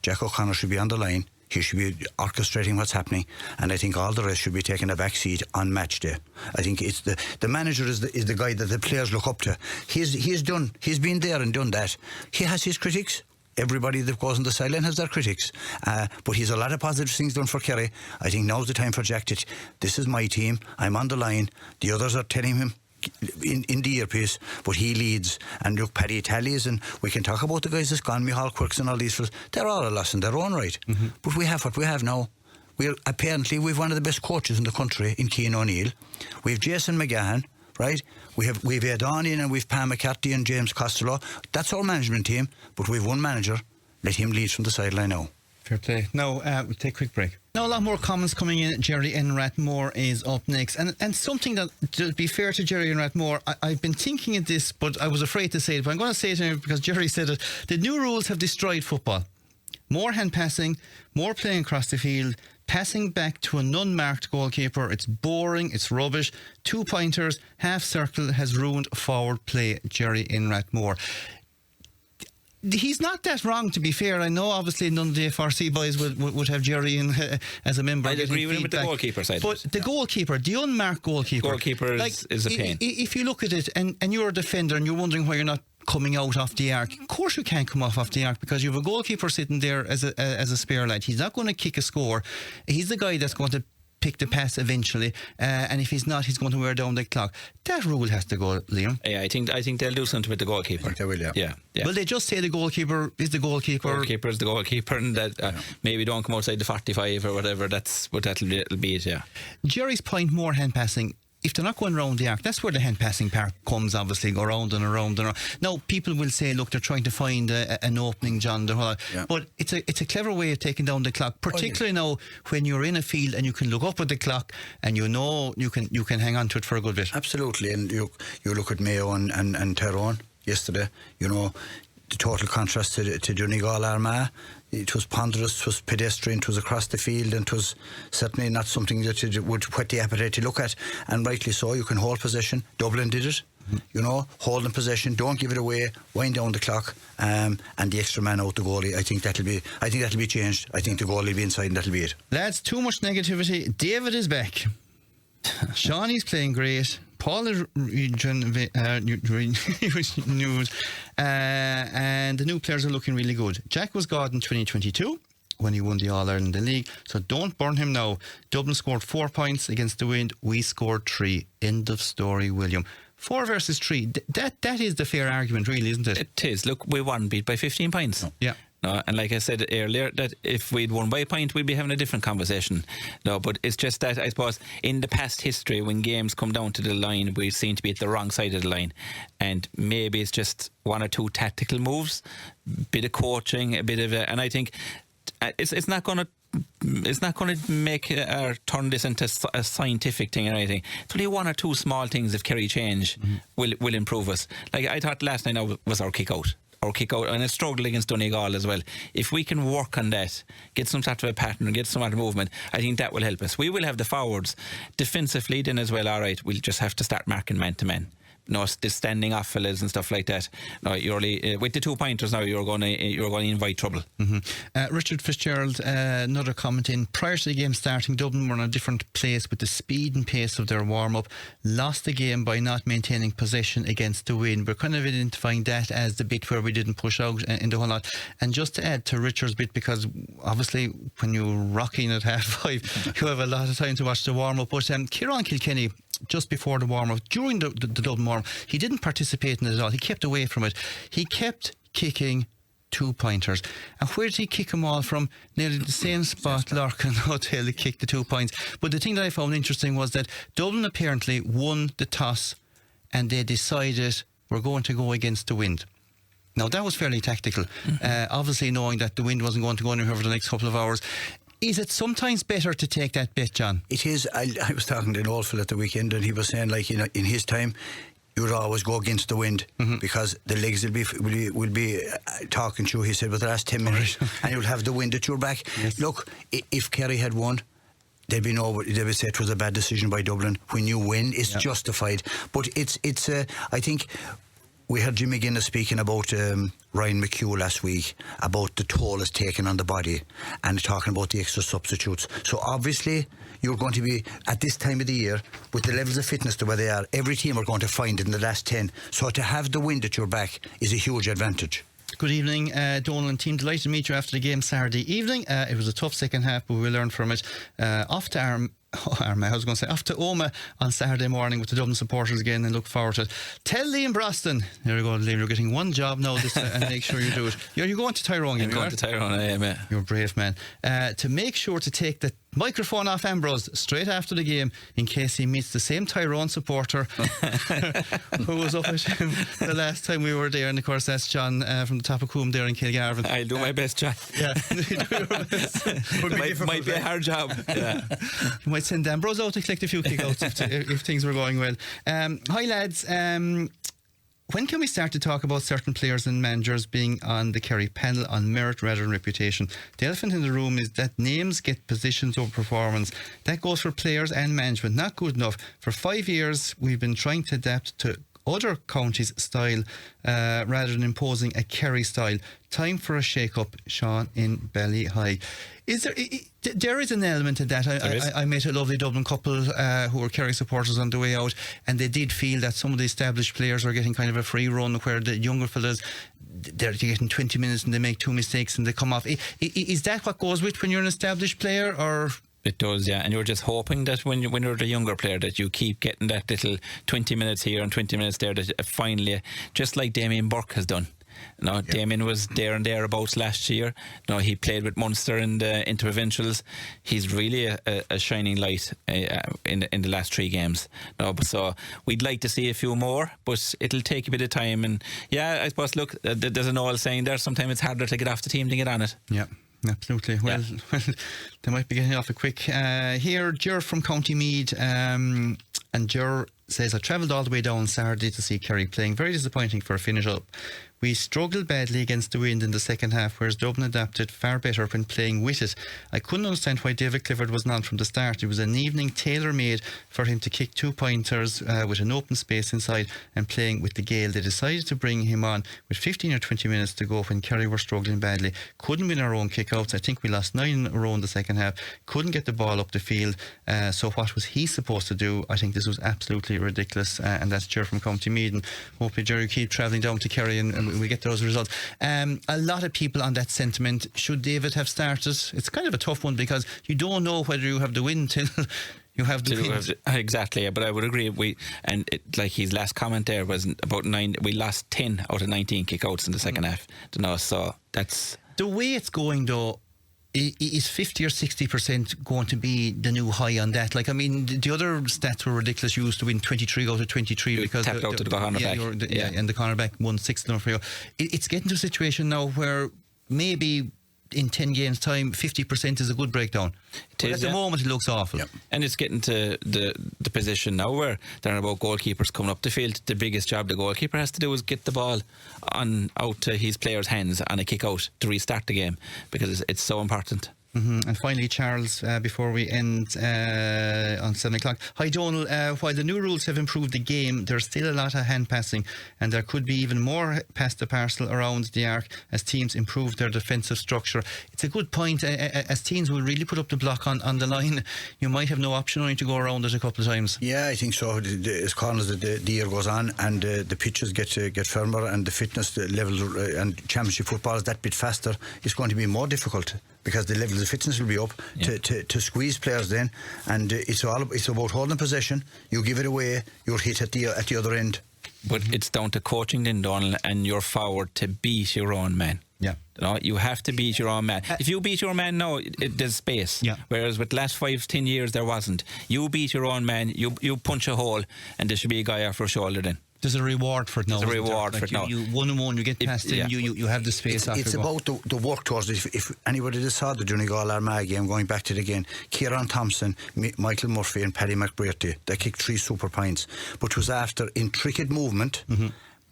Jack O'Connor should be on the line. He should be orchestrating what's happening, and I think all the rest should be taking a back seat on match day. I think it's the manager is the guy that the players look up to. He's been there and done that. He has his critics. Everybody that goes on the sideline has their critics, but he's a lot of positive things done for Kerry. I think now's the time for Jack to, this is my team, I'm on the line. The others are telling him in the earpiece, but he leads. And look, Paddy Tallies, and we can talk about the guys that's gone, Michal Quirks and all these fellas. They're all a loss in their own right. But we have what we have now. Apparently we've one of the best coaches in the country in Cian O'Neill. We've Jason McGahan, right? We've Ed in, and we've Pam McCarthy and James Costello. That's our management team, but we've one manager. Let him lead from the sideline now.
Fair play. Now, we'll take a quick break. Now, a lot more comments coming in. Jerry Enrathmore is up next. And something that, to be fair to Jerry Enrathmore, I've been thinking of this, but I was afraid to say it. But I'm going to say it anyway because Jerry said it. The new rules have destroyed football. More hand passing, more playing across the field, passing back to an unmarked goalkeeper. It's boring, it's rubbish. 2-pointers, half circle has ruined forward play. Jerry Enrathmore. He's not that wrong, to be fair. I know obviously none of the FRC boys would have Jerry in as a member.
I'd agree with him with the goalkeeper side.
But the goalkeeper, the unmarked goalkeeper.
Goalkeeper is a pain.
If you look at it and you're a defender and you're wondering why you're not coming out off the arc, of course you can't come off the arc because you have a goalkeeper sitting there as a spare lad. He's not going to kick a score. He's the guy that's going to pick the pass eventually, and if he's not, he's going to wear down the clock. That rule has to go, Liam.
Yeah, I think they'll do something with the goalkeeper.
I think they will, yeah.
Well, they just say the goalkeeper is the goalkeeper.
Goalkeeper is the goalkeeper, and that maybe don't come outside the 45 or whatever. That's what that'll be it. Yeah.
Jerry's point: more hand passing. If they're not going around the arc, that's where the hand passing part comes, obviously, go around and around and around. Now, people will say, look, they're trying to find an opening, John. But it's a clever way of taking down the clock, particularly now when you're in a field and you can look up at the clock and you know you can hang on to it for a good bit.
Absolutely, and you look at Mayo and Tyrone yesterday, you know, the total contrast to Donegal Armagh. It was ponderous, it was pedestrian, it was across the field, and it was certainly not something that you would whet the appetite to look at. And rightly so, you can hold possession. Dublin did it, you know, holding possession, don't give it away, wind down the clock, and the extra man out the goalie. I think that'll be changed. I think the goalie will be inside, and that'll be it. Lads,
too much negativity. David is back. Shawnee's playing great. Paul is news, and the new players are looking really good. Jack was God in 2022 when he won the All-Ireland League, so don't burn him now. Dublin scored 4 points against the Wind. We scored 3. End of story, William. 4 versus 3. That is the fair argument, really, isn't it?
It is. Look, we won, beat by 15 points.
No. Yeah.
No, and like I said earlier, that if we'd won by a point, we'd be having a different conversation. No, but it's just that, I suppose, in the past history, when games come down to the line, we seem to be at the wrong side of the line. And maybe it's just 1 or 2 tactical moves, bit of coaching, a bit of and I think it's not going to make or turn this into a scientific thing or anything. It's only 1 or 2 small things, if Kerry change, will improve us. Like I thought last night was our kick out. And a struggle against Donegal as well. If we can work on that, get some sort of a pattern, get some sort of movement, I think that will help us. We will have the forwards defensively then as well. All right, we'll just have to start marking man to man. No, the standing off fellas and stuff like that. No, you're only with the 2-pointers now. You're going to invite trouble.
Richard Fitzgerald, another comment in. Prior to the game starting, Dublin were in a different place with the speed and pace of their warm up. Lost the game by not maintaining possession against the Wind. We're kind of identifying that as the bit where we didn't push out in the whole lot. And just to add to Richard's bit, because obviously when you're rocking at 5:30, you have a lot of time to watch the warm up. But Kieran Kilkenny, just before the warm-up, during the Dublin warm-up, he didn't participate in it at all. He kept away from it. He kept kicking 2-pointers. And where did he kick them all from? Nearly the same spot Larkin Hotel kicked the 2 points. But the thing that I found interesting was that Dublin apparently won the toss and they decided we're going to go against the Wind. Now, that was fairly tactical. Obviously, knowing that the Wind wasn't going to go anywhere for the next couple of hours. Is it sometimes better to take that bet, John?
It is. I was talking to an old fella at the weekend, and he was saying, like, you know, in his time, you would always go against the wind because the legs will be talking to you. He said, with the last 10 minutes, and you'll have the wind at your back.
Yes.
Look, if Kerry had won, they would say it was a bad decision by Dublin. When you win, it's justified. But it's I think. We heard Jimmy Guinness speaking about Ryan McHugh last week, about the toll it's taken on the body, and talking about the extra substitutes. So obviously you're going to be, at this time of the year, with the levels of fitness the way they are, every team are going to find it in the last 10. So to have the wind at your back is a huge advantage.
Good evening, Donal and team. Delighted to meet you after the game Saturday evening. It was a tough second half, but we learned from it. Off to off to Oma on Saturday morning with the Dublin supporters again, and look forward to it. Tell Liam Brosnan, there you go, Liam, you're getting one job now this and make sure you do it. You're going to Tyrone.
I'm going to Tyrone, I am, yeah.
You're a brave man. To make sure to take the microphone off Ambrose straight after the game in case he meets the same Tyrone supporter who was up at him the last time we were there, and of course that's John from the top of Coombe there in Kilgarvan.
I'll do my best, John.
Yeah, you do your best.
might be a hard job. Yeah.
You might send Ambrose out to collect a few kickouts if things were going well. Hi lads, when can we start to talk about certain players and managers being on the Kerry panel on merit rather than reputation? The elephant in the room is that names get positions over performance. That goes for players and management. Not good enough. For 5 years we've been trying to adapt to other counties' style rather than imposing a Kerry style. Time for a shake-up, Sean in Ballyhigh. There is an element of that. I met a lovely Dublin couple who were Kerry supporters on the way out, and they did feel that some of the established players were getting kind of a free run, where the younger fellas, they're getting 20 minutes and they make 2 mistakes and they come off. Is that what goes with when you're an established player, or...?
It does, yeah. And you're just hoping that when you're the younger player that you keep getting that little 20 minutes here and 20 minutes there, that finally, just like Damien Burke has done. Damien was there and thereabouts last year. He played with Munster in the interprovincials. He's really a shining light in the last 3 games. So we'd like to see a few more, but it'll take a bit of time. And yeah, I suppose, look, there's an old saying there, sometimes it's harder to get off the team than get on it.
Yeah. Absolutely. Well, they might be getting off it quick. Here, Ger from County Meath, and Ger says, I travelled all the way down Saturday to see Kerry playing. Very disappointing for a finish up. We struggled badly against the wind in the second half, whereas Dublin adapted far better when playing with it. I couldn't understand why David Clifford was not from the start. It was an evening tailor-made for him to kick 2-pointers with an open space inside and playing with the gale. They decided to bring him on with 15 or 20 minutes to go when Kerry were struggling badly. Couldn't win our own kick-outs. I think we lost 9 in a row in the second half. Couldn't get the ball up the field. So what was he supposed to do? I think this was absolutely ridiculous. And that's Ger from County Meath. And hopefully Jerry keep travelling down to Kerry and we get those results. A lot of people on that sentiment. Should David have started? It's kind of a tough one because you don't know whether you have the win till you have the win.
Exactly, yeah, but I would agree. Like his last comment there was about 9. We lost 10 out of 19 kickouts in the second half. So that's
the way it's going though. Is 50 or 60% going to be the new high on that? Like, I mean, the other stats were ridiculous. You used to win 23 out of 23 because
tapped out to the cornerback.
And the cornerback won 6 of them for you. It's getting to a situation now where maybe in 10 games time 50% is a good breakdown. At the moment it looks awful.
Yep. And it's getting to the position now where they're about goalkeepers coming up the field. The biggest job the goalkeeper has to do is get the ball out to his players' hands on a kick out to restart the game, because it's so important.
And finally, Charles, before we end on 7 o'clock. Hi, Donal. While the new rules have improved the game, there's still a lot of hand passing, and there could be even more pass the parcel around the arc as teams improve their defensive structure. It's a good point. As teams will really put up the block on the line, you might have no option only to go around it a couple of times.
Yeah, I think so. As corners the year goes on and the pitches get firmer and the fitness level and championship football is that bit faster, it's going to be more difficult, because the levels of fitness will be up to squeeze players then, and it's about holding possession. You give it away, you're hit at the other end.
But it's down to coaching then, Donal, and your forward to beat your own man.
Yeah.
You have to beat your own man. If you beat your own man now, there's space. Yeah. Whereas with the last 5-10 years there wasn't. You beat your own man, you punch a hole, and there should be a guy off your shoulder then.
There's a reward for it now.
There's a reward for it now.
You 1-on-1, you get past in, you have the space.
It's about the work towards it. If anybody that saw the Donegal Armagh game, going back to it again, Kieran Thompson, Michael Murphy and Paddy McBrearty, they kicked 3 super points, but it was after intricate movement,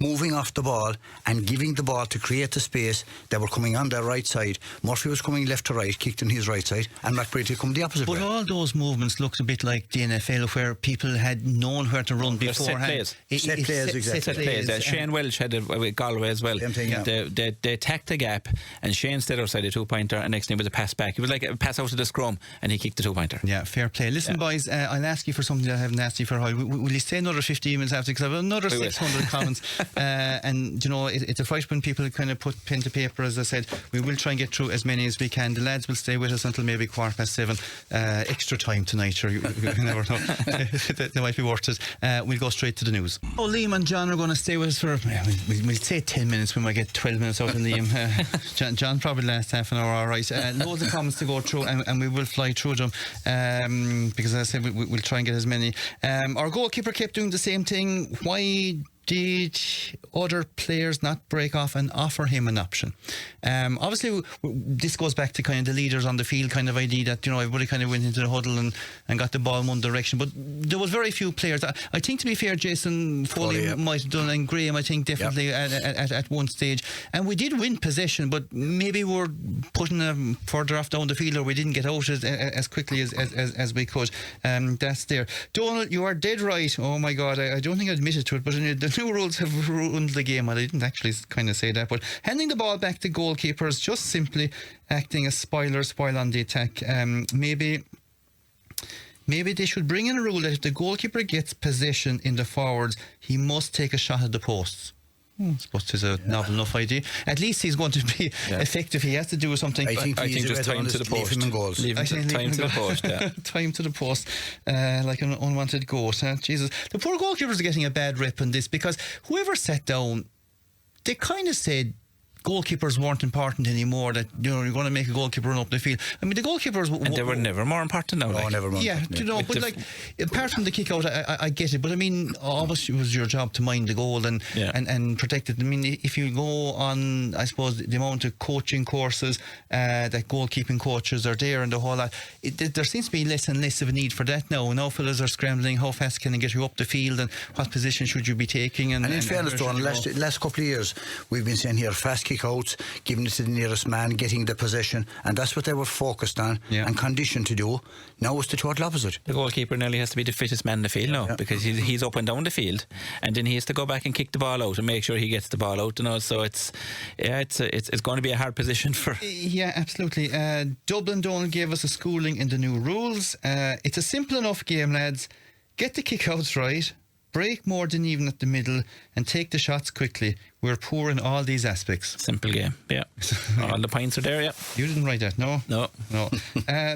moving off the ball and giving the ball to create the space. They were coming on their right side. Murphy was coming left to right, kicked on his right side, and McBrearty come the opposite way.
But all those movements looks a bit like the NFL, where people had known where to run beforehand.
Set plays, exactly.
Set plays. Shane Welch had it with Galway as well.
Same thing, yeah.
They attacked the gap, and Shane stayed outside the 2-pointer, and next thing was a pass back. It was like a pass out of the scrum, and he kicked the 2-pointer.
Yeah, fair play. Listen, boys, I'll ask you for something that I haven't asked you for a while. Will you stay another 15 minutes after? Because I have another 600 comments. And you know, it's a fright when people kind of put pen to paper. As I said, we will try and get through as many as we can. The lads will stay with us until maybe 7:15. Extra time tonight, or you never know. They might be worth it. We'll go straight to the news. Liam and John are going to stay with us for we'll say 10 minutes. We might get 12 minutes out of Liam. John probably last half an hour. All right. Loads of comments to go through, and we will fly through them because, as I said, we'll try and get as many. Our goalkeeper kept doing the same thing. Why did other players not break off and offer him an option? Obviously, this goes back to kind of the leaders on the field kind of idea that, you know, everybody kind of went into the huddle and got the ball in one direction. But there was very few players. I think, to be fair, Jason Foley might have done, and Graham, I think, definitely at one stage. And we did win possession, but maybe we're putting them further off down the field, or we didn't get out as quickly as we could. That's there. Donal, you are dead right. Oh my God, I don't think I admitted to it, but the new rules have ruined the game. I didn't actually kind of say that, but handing the ball back to goalkeepers, just simply acting as spoil on the attack. Maybe they should bring in a rule that if the goalkeeper gets possession in the forwards, he must take a shot at the posts. I suppose it's a novel enough idea. At least he's going to be effective. He has to do something.
I think just time to the post.
Time to the post. Yeah.
Time to the post, like an unwanted goat. Jesus, the poor goalkeepers are getting a bad rep on this, because whoever sat down, they kind of said goalkeepers weren't important anymore, that, you know, you're going to make a goalkeeper run up the field. I mean, the goalkeepers
and they were never more important now.
No, never more.
Yeah, you know, but like, apart from the kick out, I get it, but I mean, obviously it was your job to mind the goal and protect it. I mean, if you go on, I suppose, the amount of coaching courses that goalkeeping coaches are there and the whole lot, there seems to be less and less of a need for that now. Now fellas are scrambling, how fast can I get you up the field, and what position should you be taking? And
in fairness, John, last couple of years we've been saying here, fast kick outs, giving it to the nearest man, getting the possession, and that's what they were focused on and conditioned to do. Now it's the total opposite.
The goalkeeper nearly has to be the fittest man in the field now, because he's up and down the field, and then he has to go back and kick the ball out and make sure he gets the ball out. You know, so it's going to be a hard position for.
Yeah, absolutely. Dublin Donal gave us a schooling in the new rules. It's a simple enough game, lads. Get the kick-outs right, break more than even at the middle, and take the shots quickly. We're poor in all these aspects.
Simple game, yeah. All the points are there, yeah.
You didn't write that, no?
No.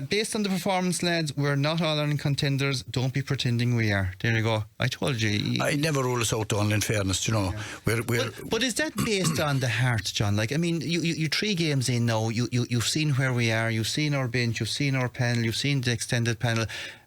Based on the performance, lads, we're not All-Ireland contenders. Don't be pretending we are. There you go. I told you.
I never rule us out, Donal, in fairness, you know.
Yeah. But is that based on the heart, John? Like, I mean, you 3 games in now, you've seen where we are, you've seen our bench, you've seen our panel, you've seen the extended panel.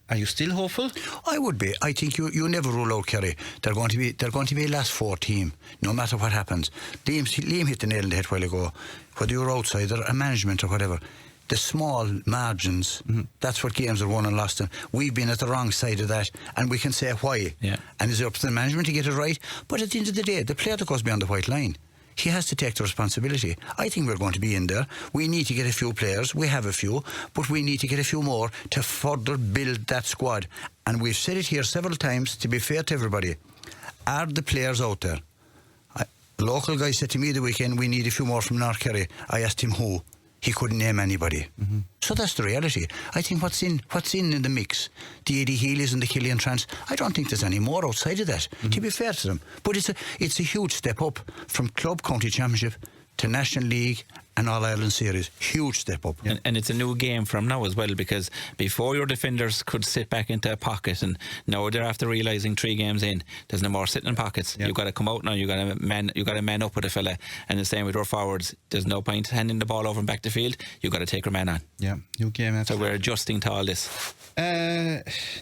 Are you still hopeful?
I would be. I think you never rule out Kerry. They're going to be a last 4 team, no matter what happens. Liam hit the nail on the head a while ago. Whether you're outsider or management or whatever, the small margins, that's what games are won and lost in. We've been at the wrong side of that, and we can say why. Yeah. And is it up to the management to get it right? But at the end of the day, the player that goes beyond the white line, he has to take the responsibility. I think we're going to be in there. We need to get a few players. We have a few, but we need to get a few more to further build that squad. And we've said it here several times, to be fair to everybody. Are the players out there? A local guy said to me the weekend, we need a few more from North Kerry. I asked him who. He couldn't name anybody. So that's the reality. I think what's in the mix, the Eddie Healey's and the Killian Trants, I don't think there's any more outside of that, to be fair to them. But it's a huge step up from club county championship to National League and All-Ireland series. Huge step up.
And it's a new game from now as well, because before your defenders could sit back into a pocket, and now they're after realising 3 games in, there's no more sitting in pockets. You've got to come out now, you've got to man up with a fella. And the same with our forwards. There's no point handing the ball over and back to field. You've got to take your man on.
Yeah, new game.
So we're adjusting to all this.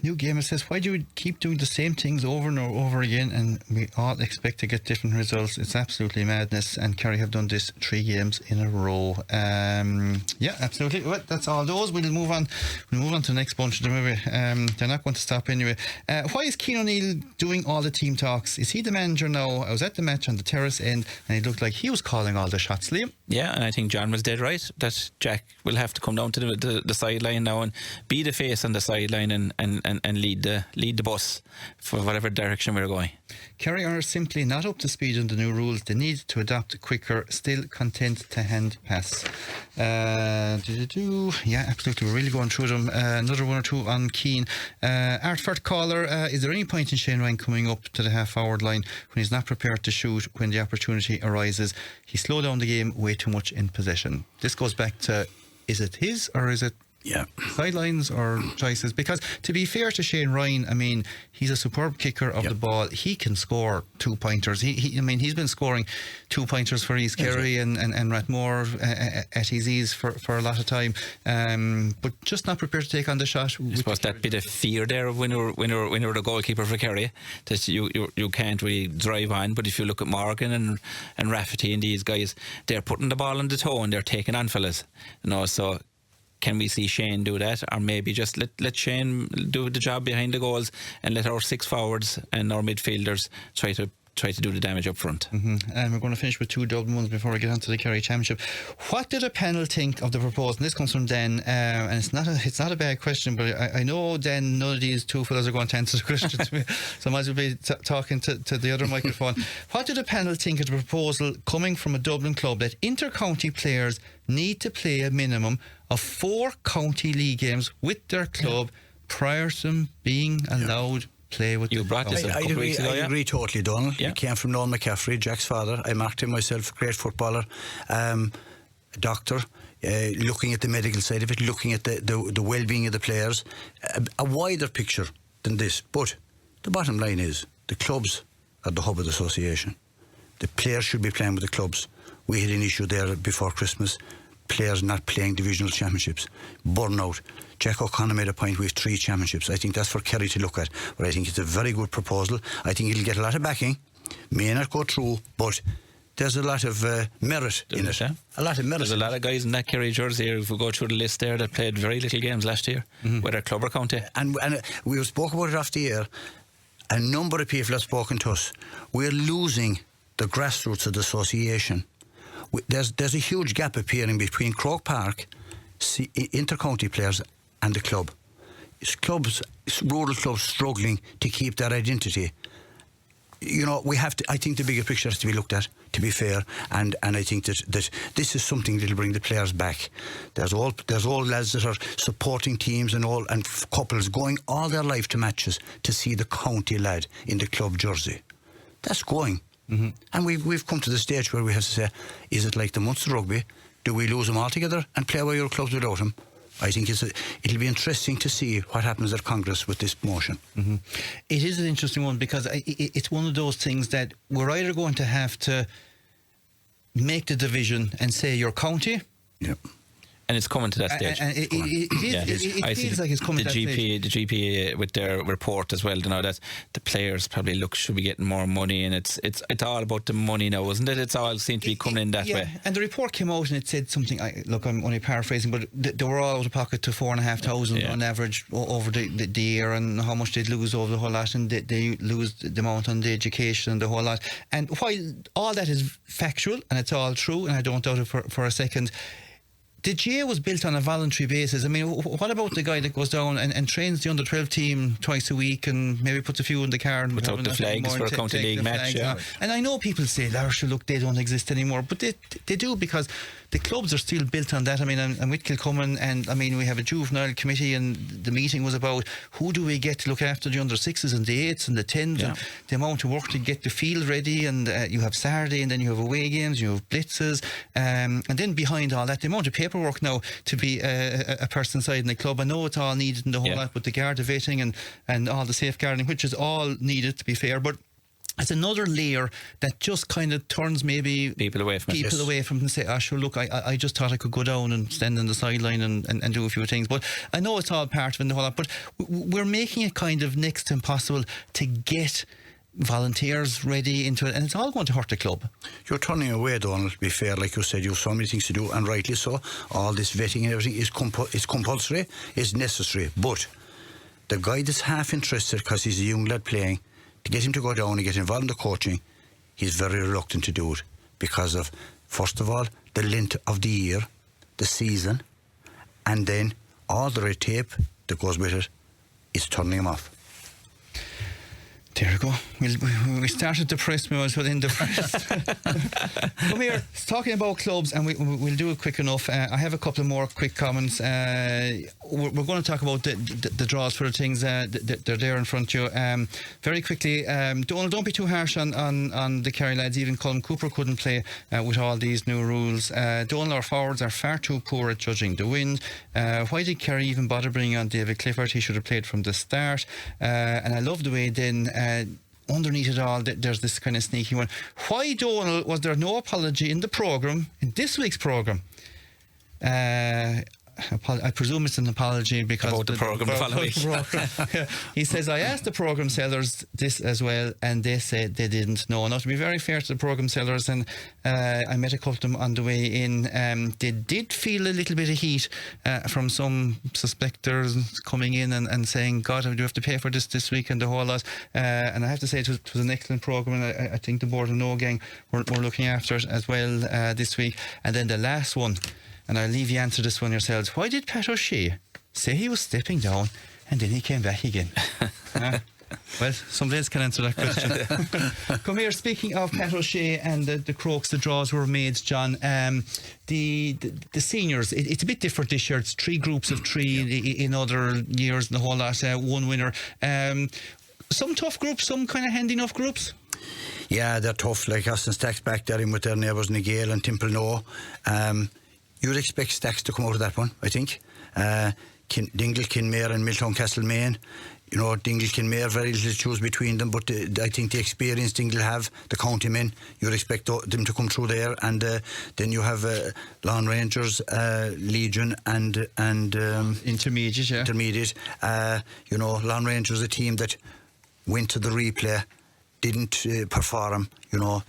New Gamer says, why do we keep doing the same things over and over again, and we all expect to get different results? It's absolutely madness, and Kerry have done this 3 games in a row. Yeah, absolutely. Well, that's all those. We'll move on to the next bunch of them. Maybe they're not going to stop anyway. Why is Cian O'Neill doing all the team talks? Is he the manager now? I was at the match on the Terrace end, and it looked like he was calling all the shots, Liam.
Yeah, and I think John was dead right that Jack will have to come down to the sideline now and be the face on the sideline and lead the bus for whatever direction we're going.
Kerry are simply not up to speed on the new rules. They need to adapt quicker. Still content to hand pass. Yeah, absolutely. We're really going through them. Another one or two on Keane. Artford caller, is there any point in Shane Ryan coming up to the half-forward line when he's not prepared to shoot when the opportunity arises? He slowed down the game way too much in possession. This goes back to, is it his or is it sidelines or choices? Because to be fair to Shane Ryan, I mean, he's a superb kicker of the ball. He can score 2-pointers. He's been scoring 2-pointers for East Kerry and Rathmore at his ease for a lot of time, but just not prepared to take on the shot.
I suppose that bit of fear there when you're the goalkeeper for Kerry, that you can't really drive on. But if you look at Morgan and Rafferty and these guys, they're putting the ball on the toe and they're taking on fellas, so can we see Shane do that, or maybe just let Shane do the job behind the goals and let our 6 forwards and our midfielders try to do the damage up front? And
we're going to finish with 2 Dublin ones before we get on to the Kerry Championship. What did a panel think of the proposal? And this comes from Dan, and it's not a bad question, but I know, Dan, none of these 2 fellas are going to answer the question to me, so I might as well be talking to the other microphone. What did a panel think of the proposal coming from a Dublin club that inter-county players need to play a minimum of 4 county league games with their club prior to them being allowed play with
you brought this
I agree totally, Donal. He came from Noel McCaffrey, Jack's father. I marked him myself, great footballer, doctor, looking at the medical side of it, looking at the well-being of the players, a wider picture than this. But the bottom line is the clubs are the hub of the association. The players should be playing with the clubs. We had an issue there before Christmas, players not playing divisional championships, burnout. Jack O'Connor made a point, we have 3 championships. I think that's for Kerry to look at, but I think it's a very good proposal. I think it'll get a lot of backing, may not go through, but there's a lot of merit in it. A lot of merit.
There's a lot of guys in that Kerry jersey, if we go through the list there, that played very little games last year, whether club or county. And
we spoke about it off the air. A number of people have spoken to us. We're losing the grassroots of the association. There's a huge gap appearing between Croke Park, inter-county players, and the club. Rural clubs struggling to keep their identity. We have to. I think the bigger picture has to be looked at, to be fair, and I think that this is something that'll bring the players back. There's all lads that are supporting teams and couples going all their life to matches to see the county lad in the club jersey. That's going. And we've come to the stage where we have to say, is it like the Munster rugby? Do we lose them altogether and play away your clubs without them? I think it'll be interesting to see what happens at Congress with this motion.
It is an interesting one because it's one of those things that we're either going to have to make the division and say your county.
And it's coming to that stage.
It feels like it's coming to that stage.
The GP with their report as well, that the players probably should be getting more money, and it's all about the money now, isn't it? It's all seemed to be coming in that way.
And the report came out and it said something. I'm only paraphrasing, but they were all out of pocket to 4,500 on average over the year, and how much they'd lose over the whole lot, and they lose the amount on the education and the whole lot. And while all that is factual and it's all true, and I don't doubt it for a second, the GA was built on a voluntary basis. I mean, what about the guy that goes down and trains the under-12 team twice a week and maybe puts a few in the car and
puts out the flags for a county league match?
And I know people say, look, they don't exist anymore, but they do, because the clubs are still built on that. I mean, I'm with Kilcummin, and I mean, we have a juvenile committee, and the meeting was about who do we get to look after the under-6s and the 8s and the 10s, and the amount of work to get the field ready, and you have Saturday, and then you have away games, you have blitzes, and then behind all that, the amount of paperwork now to be a person inside in the club. I know it's all needed in the whole lot, with the Garda vetting and all the safeguarding, which is all needed, to be fair, but it's another layer that just kind of turns maybe
people away from
it and say, sure, look, I just thought I could go down and stand on the sideline and do a few things. But I know it's all part of it and the whole lot, but we're making it kind of next to impossible to get volunteers ready into it, and it's all going to hurt the club.
You're turning away, Donal, to be fair. Like you said, you have so many things to do, and rightly so. All this vetting and everything is compulsory, is necessary, but the guy that's half interested because he's a young lad playing, to get him to go down and get involved in the coaching, he's very reluctant to do it because of, first of all, the length of the year, the season, and then all the red tape that goes with it is turning him off.
There we go. We started depressed, we was within depressed. Come here, talking about clubs, and we'll do it quick enough. I have a couple of more quick comments. We're going to talk about the draws for the things. They're there in front of you. Very quickly, Donal, don't be too harsh on the Kerry lads. Even Colm Cooper couldn't play with all these new rules. Donal, our forwards are far too poor at judging the wind. Why did Kerry even bother bringing on David Clifford? He should have played from the start. And I love the way then underneath it all there's this kind of sneaky one. Why, Donal, was there no apology in the programme, in this week's programme? I presume it's an apology because
about the programme the following week.
He says, I asked the programme sellers this as well, and they said they didn't know. Now, to be very fair to the programme sellers, and I met a couple of them on the way in, they did feel a little bit of heat from some suspectors coming in and saying, God, do we have to pay for this week and the whole lot. And I have to say it was an excellent programme, and I think the board of No Gang were looking after it as well this week. And then the last one, and I'll leave you answer this one yourselves. Why did Pat O'Shea say he was stepping down and then he came back again? Well, somebody else can answer that question. Come here, speaking of Pat O'Shea and the Crokes, the draws were made, John. The seniors, it's a bit different this year. It's 3 groups of 3 in other years and the whole lot. 1 winner. Some tough groups, some kind of handy enough groups.
Yeah, they're tough. Like Austin Stacks back there in with their neighbours Nagale and Timple No. You'd expect Stacks to come out of that one, I think. Dingle, Kinmare and Milltown Castlemaine. You know, Dingle, Kinmare, very little to choose between them, but I think the experience Dingle have, the county men, you'd expect them to come through there. And then you have Lawn Rangers, Legion and
Intermediate, yeah.
Intermediate. You know, Lawn Rangers, a team that went to the replay, didn't perform. You know,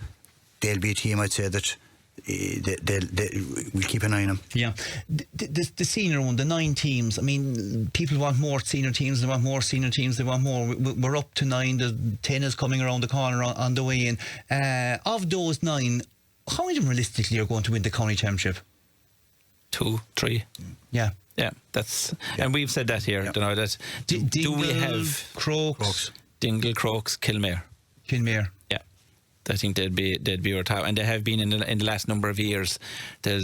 they'll be a team, I'd say, that we'll keep an eye on them. Yeah.
The senior one, the 9 teams, I mean, people want more senior teams, they want more senior teams, they want more. We're up to 9, the 10 is coming around the corner on the way in. Of those 9, how many of them realistically are going to win the county championship?
2, 3.
Yeah.
Yeah, that's, and we've said that here, you know, that do we have
Crokes,
Dingle, Crokes, Kilmare? Yeah. I think they'd be our top, and they have been in the last number of years. They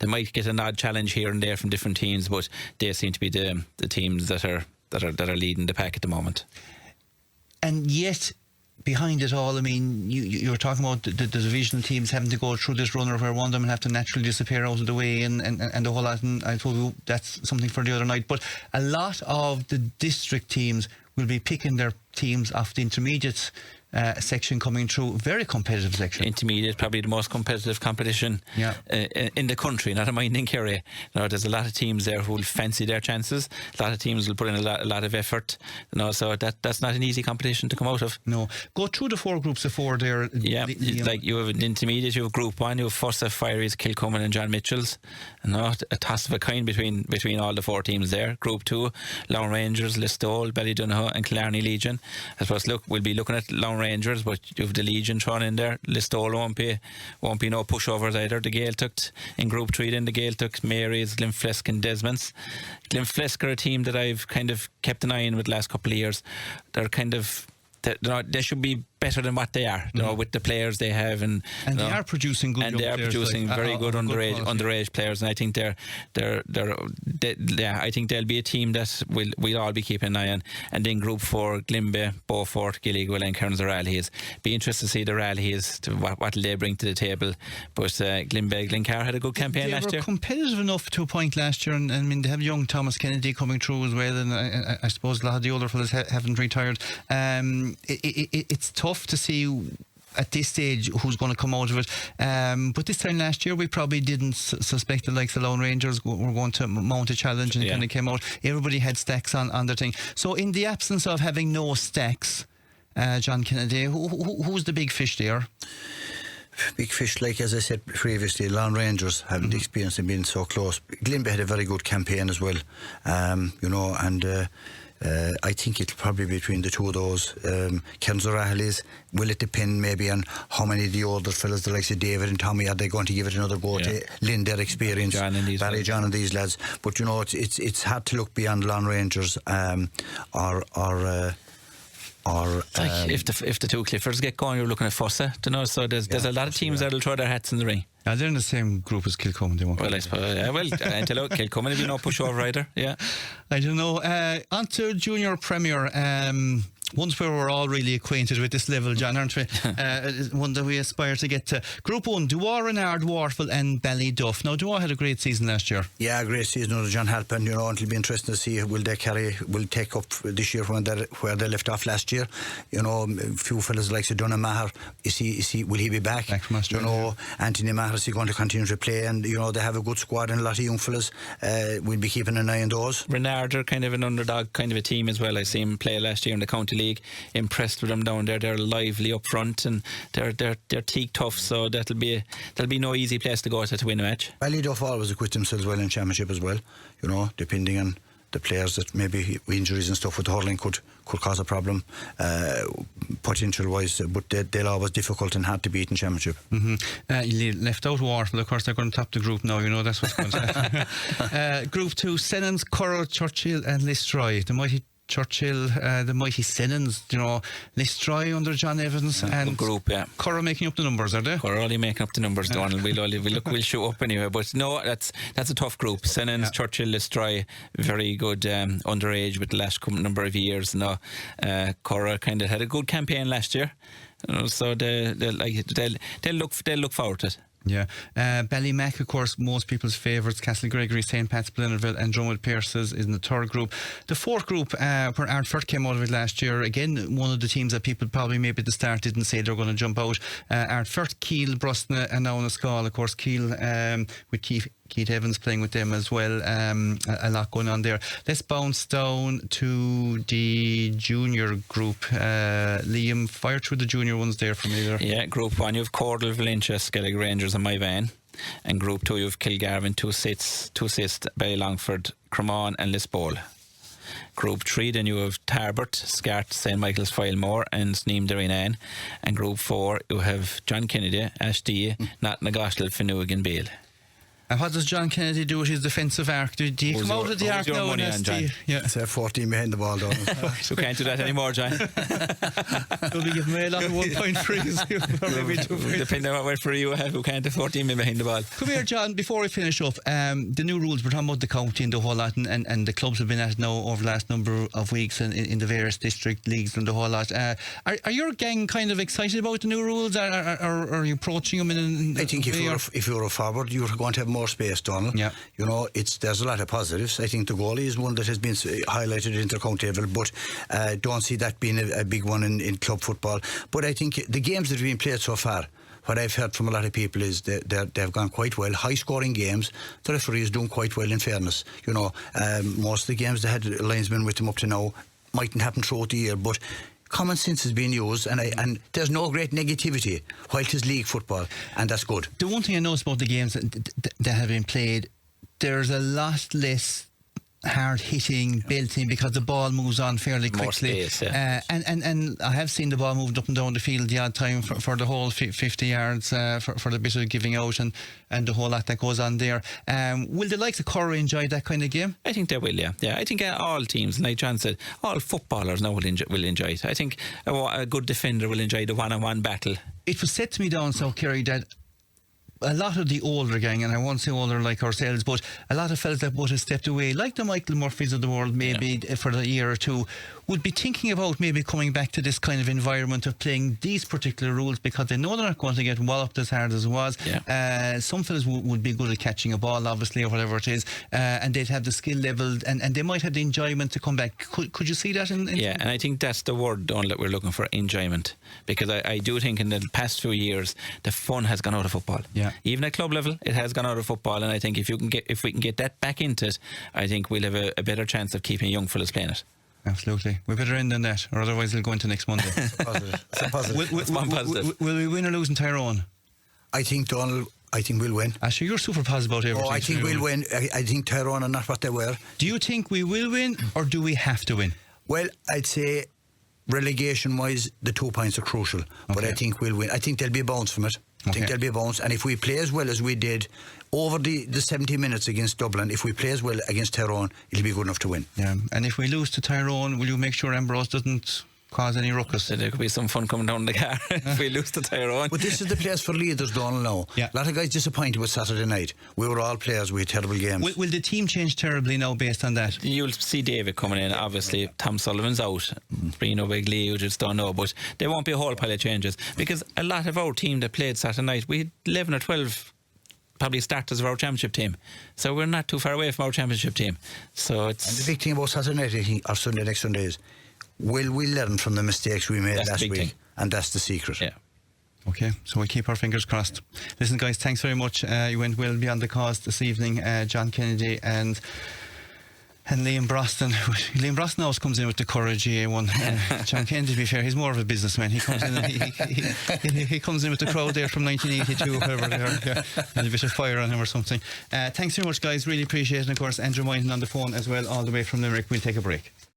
might get an odd challenge here and there from different teams, but they seem to be the teams that are leading the pack at the moment. And
yet, behind it all, I mean, you were talking about the divisional teams having to go through this runner where one of them have to naturally disappear out of the way, and the whole lot. And I thought that's something for the other night. But a lot of the district teams will be picking their teams off the intermediate section coming through. Very competitive section.
Intermediate, probably the most competitive competition in the country, not a mind in Kerry. You know, there's a lot of teams there who will fancy their chances. A lot of teams will put in a lot of effort. You know, so that's not an easy competition to come out of.
No. Go through the 4 groups of 4 there.
Yeah, like you have an intermediate, you have Group 1, you have first of Fieries, Kilcummin and John Mitchell's. You know, a toss of a kind between all the 4 teams there. Group 2, Lawn Rangers, Listowel, Ballydonohoe and Killarney Legion. I suppose, look, we'll be looking at Lawn Rangers, but you've the Legion thrown in there. Listowel won't be no pushovers either. The Gaeltacht in Group 3, then the Gaeltacht, Mary's, Glenflesk and Desmonds. Glenflesk are a team that I've kind of kept an eye on with the last couple of years. They're kind of they should be better than what they are, you know, with the players they have, and
they are producing good.
And they are producing very good underage players, and I think I think they'll be a team that we'll all be keeping an eye on. And then Group 4, Glimbe, Beaufort, Gilligwell and Kearns Rallies. Be interested to see the Rallies, what they bring to the table. But Glimbe, Glencar had a good campaign last year.
They were competitive enough to a point last year, and I mean they have young Thomas Kennedy coming through as well, and I suppose a lot of the older fellas haven't retired. It's tough to see at this stage who's going to come out of it, but this time last year we probably didn't suspect the likes of Lone Rangers were going to mount a challenge, and it kind of came out. Everybody had stacks on their thing. So in the absence of having no stacks, John Kennedy, who's the big fish there?
Big fish, like as I said previously, Lone Rangers having the experience of being so close. Glimbe had a very good campaign as well, you know, and I think it'll probably be between the two of those. Kearns O'Reilly's, will it depend maybe on how many of the older fellas, the likes of David and Tommy, are they going to give it another go to lend their experience? Barry, John and these lads. But you know, it's hard to look beyond Lone Rangers or
if the two Cliffords get going, you're looking at Fossa, you know. So there's a lot of teams that'll throw their hats in the ring.
They're in the same group as Kilcoman, they won't.
Well, I suppose. Kilcoman will be no pushover either. Yeah,
I don't know. On to Junior Premier. Ones where we're all really acquainted with this level, John, aren't we? One that we aspire to get to. Group 1, Dewar, Renard, Warfel and Ballyduff. Now, Dewar had a great season last year. Yeah,
great season under John Halpin, you know, and it'll be interesting to see will take up this year where they left off last year. You know, a few fellas like Donal Maher, will he be back?
Back from Australia.
You know, Anthony Maher, is he going to continue to play? And, you know, they have a good squad and a lot of young fellas. We'll be keeping an eye on those.
Renard are kind of an underdog kind of a team as well. I see him play last year in the County League. Impressed with them down there. They're lively up front and they're teak tough, so that'll be no easy place to go to win a match.
Ballyduff always acquit themselves well in championship as well, you know, depending on the players that maybe injuries and stuff with the hurling could cause a problem potential wise, but they're always difficult and hard to beat in championship.
You left out Warfel, of course. They're going to top the group now, you know, that's what's going to happen. Group 2, Sennons, Curragh, Churchill and Listroy. The mighty Churchill, the mighty Sennons, you know, Listroy under John Evans, and
group,
Curragh making up the numbers, are they?
Curragh only making up the numbers, Donal. We'll show up anyway. But no, that's a tough group. Sennons, Churchill, Listroy, very good underage with the last number of years. No, Curragh kind of had a good campaign last year, so they'll look forward to it.
Yeah, Ballymac, of course, most people's favourites. Castle Gregory, St. Pat's, Blennerville and Drummond Pearses is in the third group. The fourth group, where Ardfert came out of it last year, again one of the teams that people probably maybe at the start didn't say they're going to jump out. Ardfert, Keele, Brosnan and now Naskal. Of course, Keele with Keith Evans playing with them as well. A lot going on there. Let's bounce down to the junior group. Liam, fire through the junior ones there for me there.
Yeah, Group 1 you have Cordal, Valentia, Skellig Rangers and Myvan, and Group 2 you have Kilgarvan, Two Sist, Ballylongford, Cremon and Lisbole. Group 3 then you have Tarbert, Scart, St. Michael's, Filemore and Sneem Derrynane, and Group 4 you have John Kennedy, Ashdy, Notnagoshel, Finuig and Beale.
And what does John Kennedy do with his defensive arc? Do you come out of the arc now?
It's 14 behind the ball, Donal.
We can't do that anymore, John.
We'll be giving away a lot of 1.3s.
Depending on what referee you have, we can't have 14 men behind the ball.
Come here, John, before we finish up, the new rules, we're talking about the county and the whole lot, and the clubs have been at it now over the last number of weeks in the various district leagues and the whole lot. Are your gang kind of excited about the new rules, or are you approaching them in
I think if you're a forward, you're going to have more space, Donal.
Yeah.
You know, there's a lot of positives. I think the goalie is one that has been highlighted at inter-county level, but don't see that being a big one in club football. But I think the games that have been played so far, what I've heard from a lot of people is they've gone quite well. High-scoring games. The referee is doing quite well, in fairness. You know, most of the games they had linesmen with them up to now mightn't happen throughout the year, but common sense is being used, and there's no great negativity while it is league football, and that's good.
The one thing I noticed about the games that have been played, there's a lot less hard hitting, belting, because the ball moves on fairly quickly.
More space, yeah.
And I have seen the ball moved up and down the field the odd time for the whole 50 yards for the bit of giving out and the whole lot that goes on there. Will the likes of Kerry enjoy that kind of game?
I think they will, yeah. I think all teams, like John said, all footballers now will enjoy it. I think a good defender will enjoy the one-on-one battle.
It was said to me down South Kerry that a lot of the older gang, and I won't say older like ourselves, but a lot of fellas that would have stepped away, like the Michael Murphys of the world, maybe for a year or two, would be thinking about maybe coming back to this kind of environment of playing these particular rules, because they know they're not going to get walloped as hard as it was. Some fellas would be good at catching a ball, obviously, or whatever it is, and they'd have the skill level, and they might have the enjoyment to come back. Could you see that?
Yeah, and I think that's the word, Donal, that we're looking for, enjoyment, because I do think in the past few years the fun has gone out of football.
Yeah.
Even at club level, it has gone out of football, and I think if we can get that back into it, I think we'll have a better chance of keeping young fellas playing it.
Absolutely. We better end on that, or otherwise we'll go into next Monday.
It's positive.
Will we win or lose in Tyrone?
I think Donald. I think we'll win.
Actually, you're super positive about everything.
Oh, I think we'll win. I think Tyrone are not what they were.
Do you think we will win, or do we have to win?
Well, I'd say relegation-wise, the 2 points are crucial. But I think we'll win. I think there'll be a bounce from it. I think there'll be a bounce. And if we play as well as we did over the 70 minutes against Dublin, if we play as well against Tyrone, it'll be good enough to win.
Yeah. And if we lose to Tyrone, will you make sure Ambrose doesn't cause any ruckus?
So there could be some fun coming down the car if we lose to Tyrone.
But this is the place for leaders, Donald, now.
Yeah.
A lot of guys disappointed with Saturday night. We were all players, we had terrible games.
Will the team change terribly now based on that?
You'll see David coming in, obviously. Tom Sullivan's out. Brino Bigley, you just don't know. But there won't be a whole pile of changes, because a lot of our team that played Saturday night, we had 11 or 12 probably starters of our championship team, so we're not too far away from our championship team. So it's...
And the big thing about Saturday night, I think, or Sunday, next Sunday, is will we learn from the mistakes we made last week? And that's the secret.
Yeah.
Okay, so we keep our fingers crossed. Listen, guys, thanks very much. You went well beyond the cause this evening. John Kennedy and Liam Brosnan. Liam Brosnan always comes in with the courage GA1. John Kennedy, to be fair, he's more of a businessman. He comes in and he comes in with the crowd there from 1982, whoever they are, and a bit of fire on him or something. Thanks very much, guys. Really appreciate it. And of course, Andrew Moynihan on the phone as well, all the way from Limerick. We'll take a break.